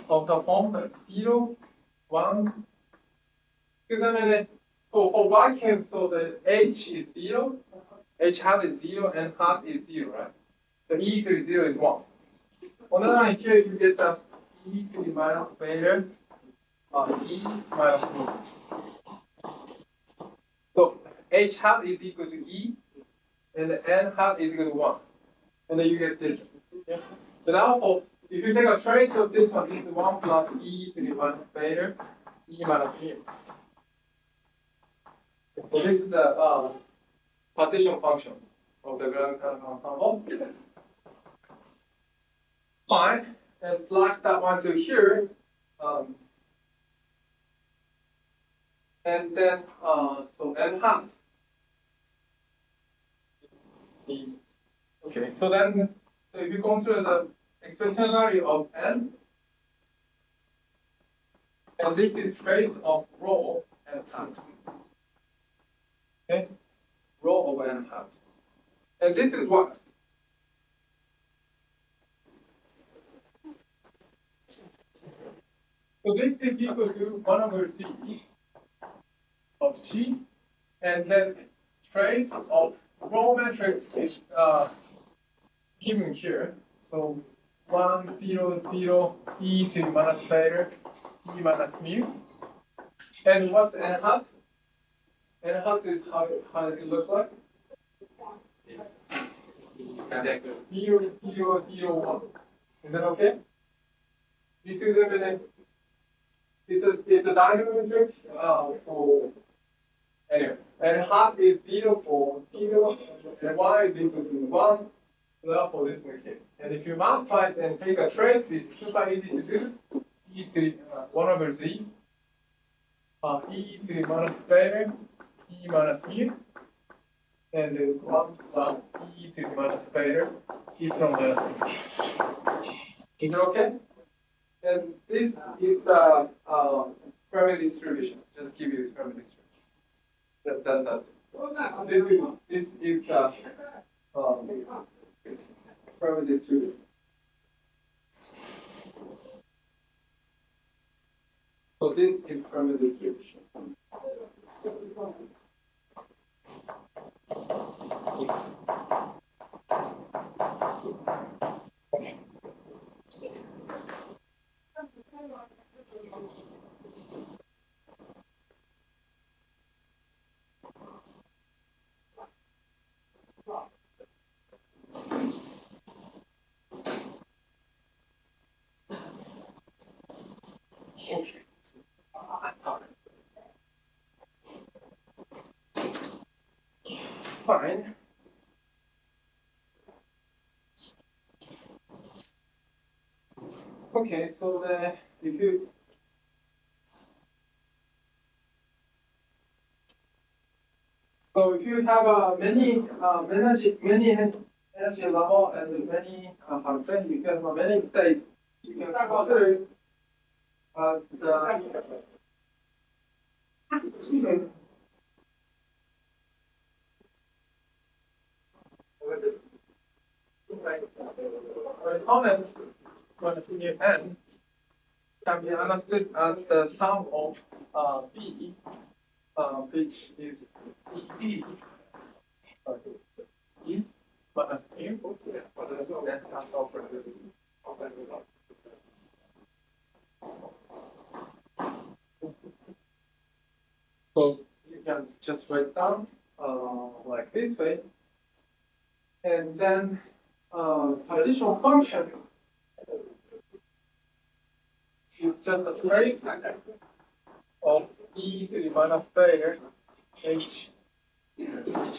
[SPEAKER 1] like 0, 1. Because I mean, so for vacuum, so the h is 0, h hat is 0, and hat is 0, right? So e to the 0 is 1. On the other hand, here you get that e to the minus beta e minus 1. So h hat is equal to e, and the n hat is equal to 1. And then you get this. Yeah? So therefore, if you take a trace of this one, it's 1 plus e to the minus beta e minus mu. So this is the partition function of the ground ensemble. Fine, and plug that one to here. And then, so n hat. Okay, so then, so if you consider the expression value of n, and this is trace of rho n hat. Okay, rho of n hat. And this is what? So this is equal to 1 over c of g, and then trace of rho matrix is given here. So 1, 0, 0, e to the minus beta, e minus mu. And what's n hat? N hat is how does it look like? 0, 0, 0, 1. Is that okay? Because I mean, it's a dynamic matrix for anyway. And hat is 0 for 0, and y is equal to 1. Therefore, this is the case. And if you multiply it and take a trace, it's super easy to do. E to 1 over z, e to the minus beta, e minus mu, and then 1 plus e to the minus beta, e from minus mu. Is it okay? And this is the Fermi distribution. Just give you Fermi distribution. That's it. This is the Fermi distribution. So this is Fermi distribution. Fine. Okay, so if you have many energy level and many, how to say, you can have many states you can consider the comment for the senior n can be understood as the sum of b, which is e e minus mu. So you can just write down like this way, and then additional function is just a trace of e to the minus beta h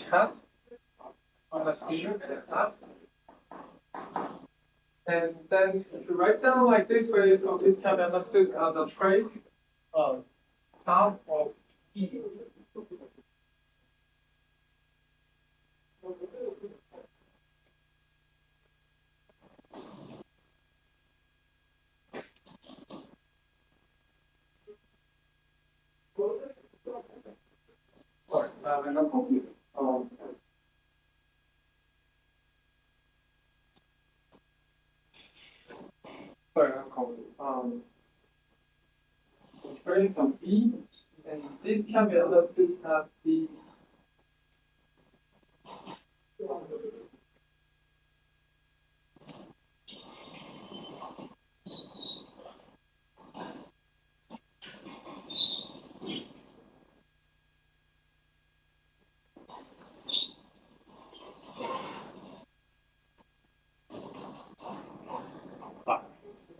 [SPEAKER 1] hat minus mu hat. And then if you write down like this way, so this can be understood as a trace sum of e. Sorry, I'm not confused. Sorry, I'm confused. The trace of e, and this can be understood as the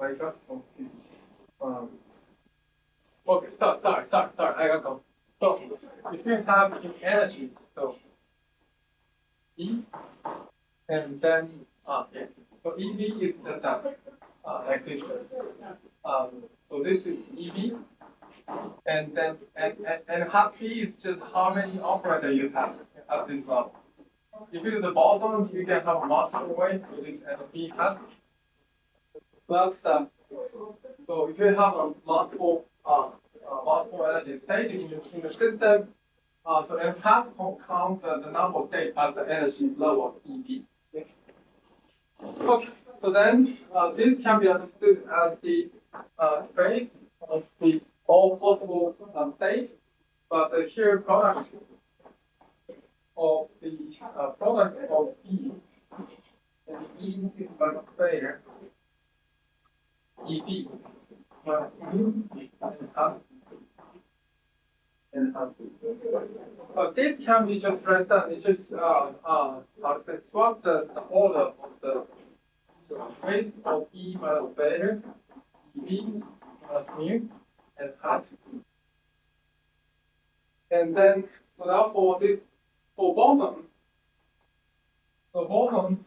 [SPEAKER 1] I got confused. Okay, start. I got confused. So if you have an energy, so E, and then yeah. So EV is just like this. So this is EV, and then and hot P is just how many operator you have at this level. If it is a bottom, you can have multiple ways for this NP hat. So that's so if you have a multiple energy state in the system, so it has to count the number of states at the energy level EV. Okay, so then this can be understood as the trace of the all possible states, but here product of the product of E and E is minus beta EB minus mu and half. But this can be just written down. It just how to say swap the order of the trace of E minus beta, EB minus mu, and half. And then so therefore this for boson. So boson.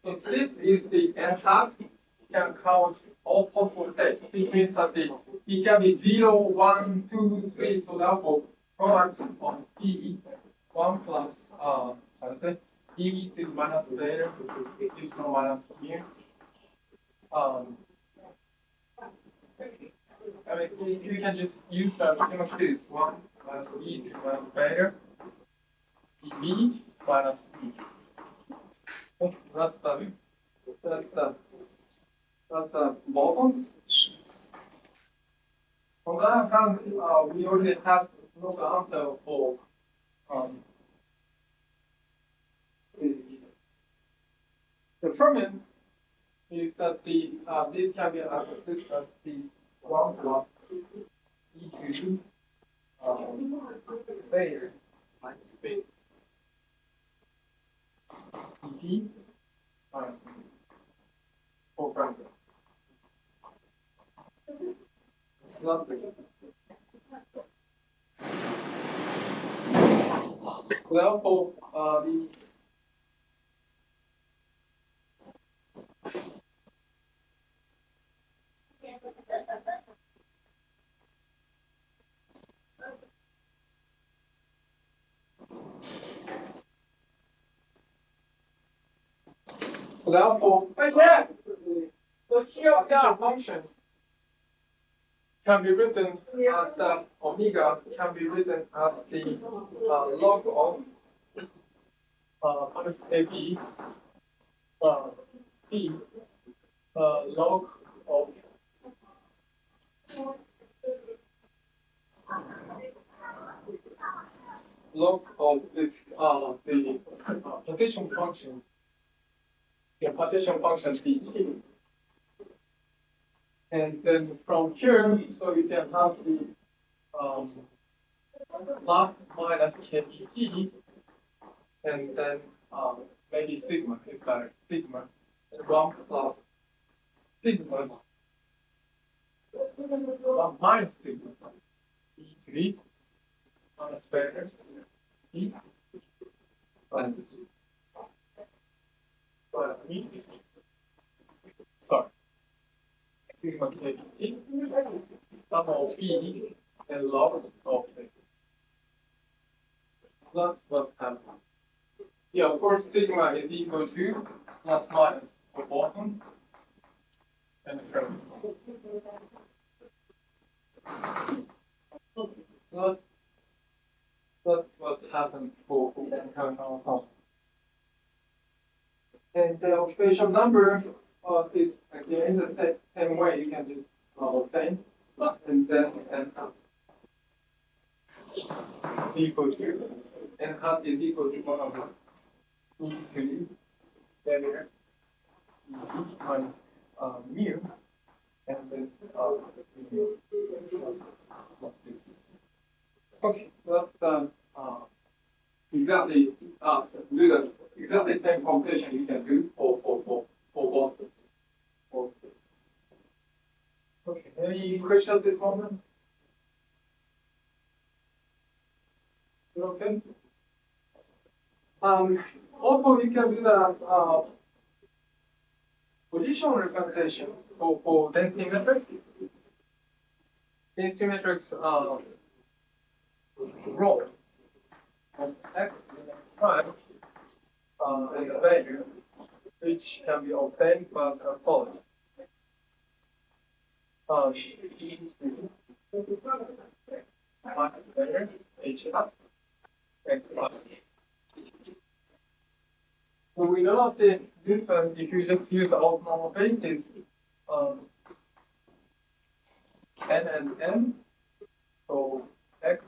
[SPEAKER 1] So this is the n hat. Can count all possible states. It means that it can be 0, 1, 2, 3. So therefore, product of E 1 plus how to say E to minus beta is no minus mu. I mean, you can just use the chemistry 1 minus E to minus beta EB minus E. That's the bottoms. On the other hand, we already have no answer for the fermion is that the this can be understood as the 1 plus E2 base EP for fermion. Therefore, the So therefore, partition function can be written as the omega can be written as the log of minus AB B log of this the partition function, the partition function dt. And then from here, so you can have the log minus KBE, and then maybe sigma is better. Sigma and 1 plus sigma 1 minus sigma E3 minus better E minus sorry sigma KBT sum of B and log of this. That's what happens. Yeah, of course, sigma is equal to plus minus for bottom and from. That's what happened for and the occupation number is again the same way. You can just obtain and then n hat is equal to n hat is equal to 1 over E3 there minus mu and then plus okay, so that's the exactly do the exactly same computation you can do for both. Okay, any questions at this moment? Okay. Also, you can do the position representation for density metrics. Density metrics rho of x and x prime and the value which can be obtained by the following. Minus value h hat x prime. So we know that this one, if you just use the orthonormal basis, n and n, so x,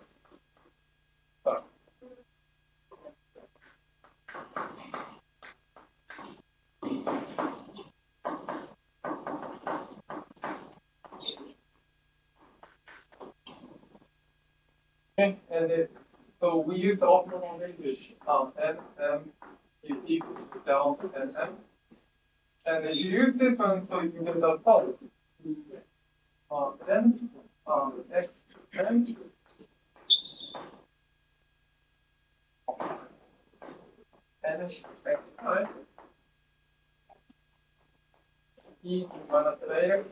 [SPEAKER 1] sorry. Okay, and so we use the orthonormal basis, n, m is equal to delta and m. And if you use this one, so you get the false. Then x m and x prime e to minus layer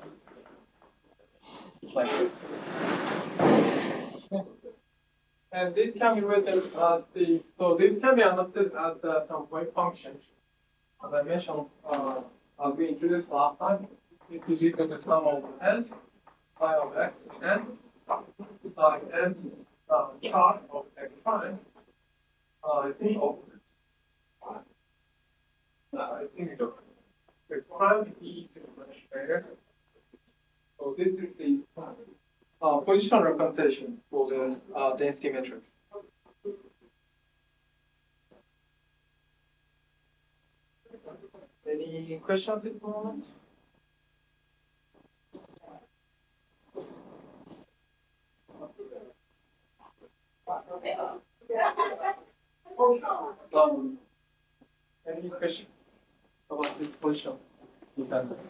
[SPEAKER 1] like this. And this can be written as the so this can be understood as some wave function. As I mentioned, as we introduced last time, it is equal to sum of n phi of x n psi n chart of x prime. I think it's okay. The prime e is much better. So this is the position representation for the density matrix. Any questions at the moment? Any question about this position dependent?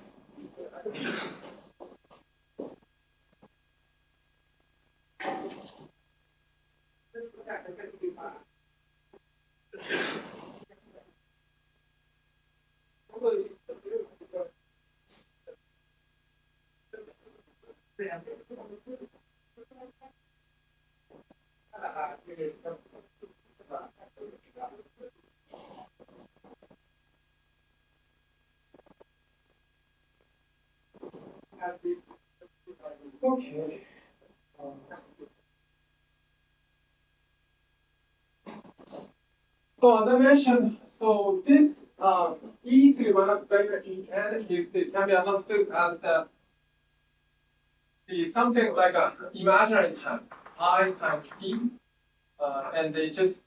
[SPEAKER 1] Okay. So as I mentioned, so this e to the minus beta en can be understood as the something like a imaginary time, I times p, and they just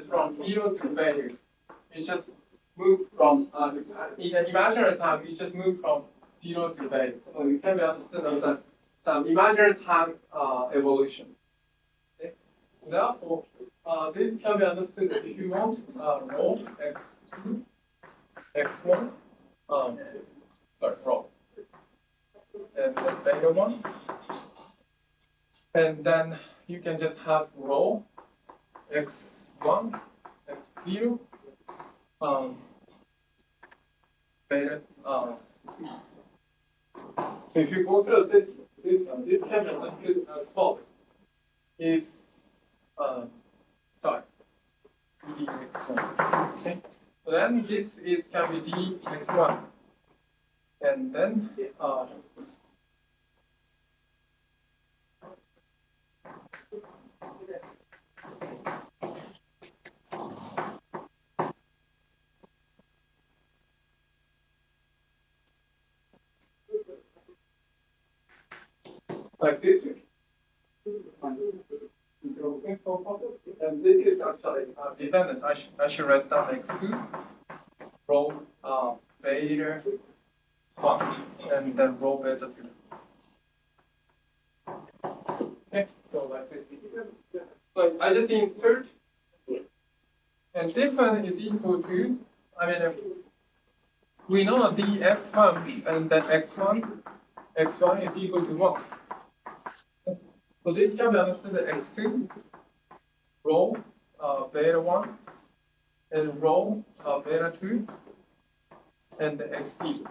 [SPEAKER 1] from 0 to value. You just move from in an imaginary time, you just move from 0 to value. So it can be understood as some imaginary time evolution. Okay? Therefore, this can be understood that if you want rho x2, x1, rho, and then beta 1, and then you can just have rho x1, x0, beta 2. So if you go through this can be understood as follows: is sorry, dx1. Okay. So then this is can be dx1, and then like this way. And this is actually dependence. I should write down x2, rho beta 1, and then rho beta 2. Okay, so like this. So I just insert, and this one is equal to, we know dx1 and then x1 is equal to 1. So this can be understood as x2, rho beta 1, and rho beta 2, and the xt.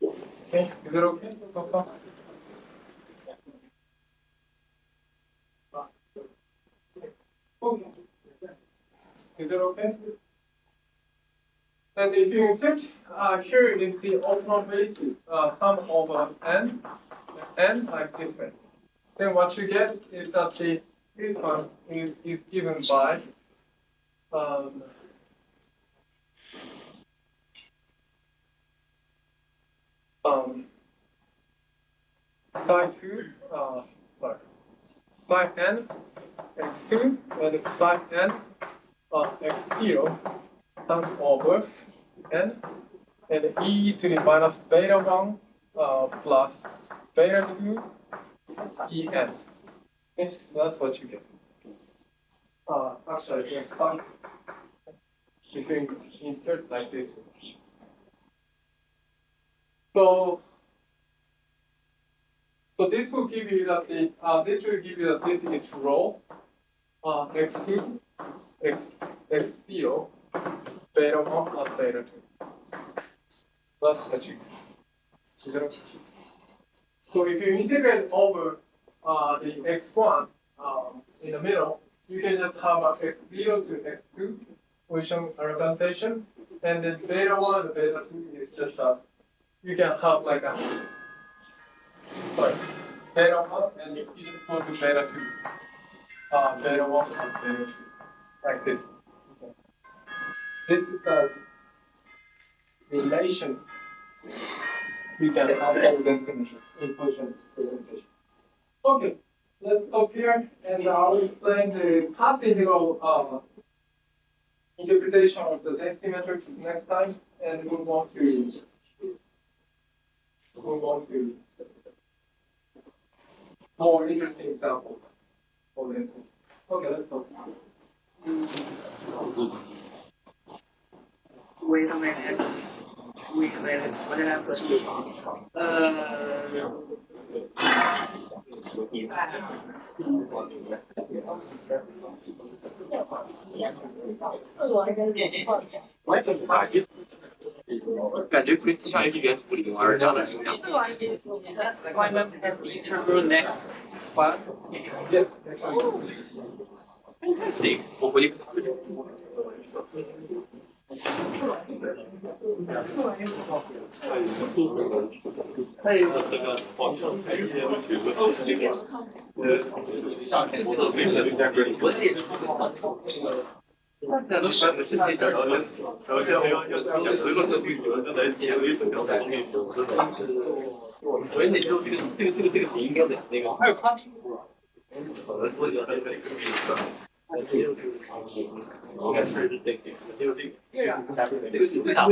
[SPEAKER 1] Okay, is it okay so far? Okay. Is it okay? And if you insert, here is the optimal basis, sum over n like this way. Then what you get is that this one is given by psi 2, psi n x2 and psi n x0 sum over n, and e to the minus beta 1 plus beta 2 en. Okay, that's what you get. Actually, just start. You can insert like this. So this will give you that this is rho x2 x0 beta 1 plus beta 2. That's what you get. So if you integrate over the x1 in the middle, you can just have a x0 to x2 with some representation, and then beta 1 and beta 2 is just you can have like a beta 1 and you just go to beta 2, beta 1 plus beta 2, like this. Okay. This is the relation you can have evidence conditions, inclusion presentation. Okay, let's stop here, and I'll explain the path integral interpretation of the density matrix next time, and move on to more interesting example for density. Okay, let's stop.
[SPEAKER 7] Wait a minute. What happened?
[SPEAKER 5] 感觉跟像一个原土里玩这样的一样。
[SPEAKER 7] Appointment has interview next class.
[SPEAKER 5] Fantastic. 我回去。这个网上还有一些学科都是这个，上天节奏非常的我也那都是现在想到的，然后现在要讲回过这句，刚才结尾所讲的东西，所以那时候这个题应该的那个，还有他好的，我觉得这个应该是这个，这个是为啥？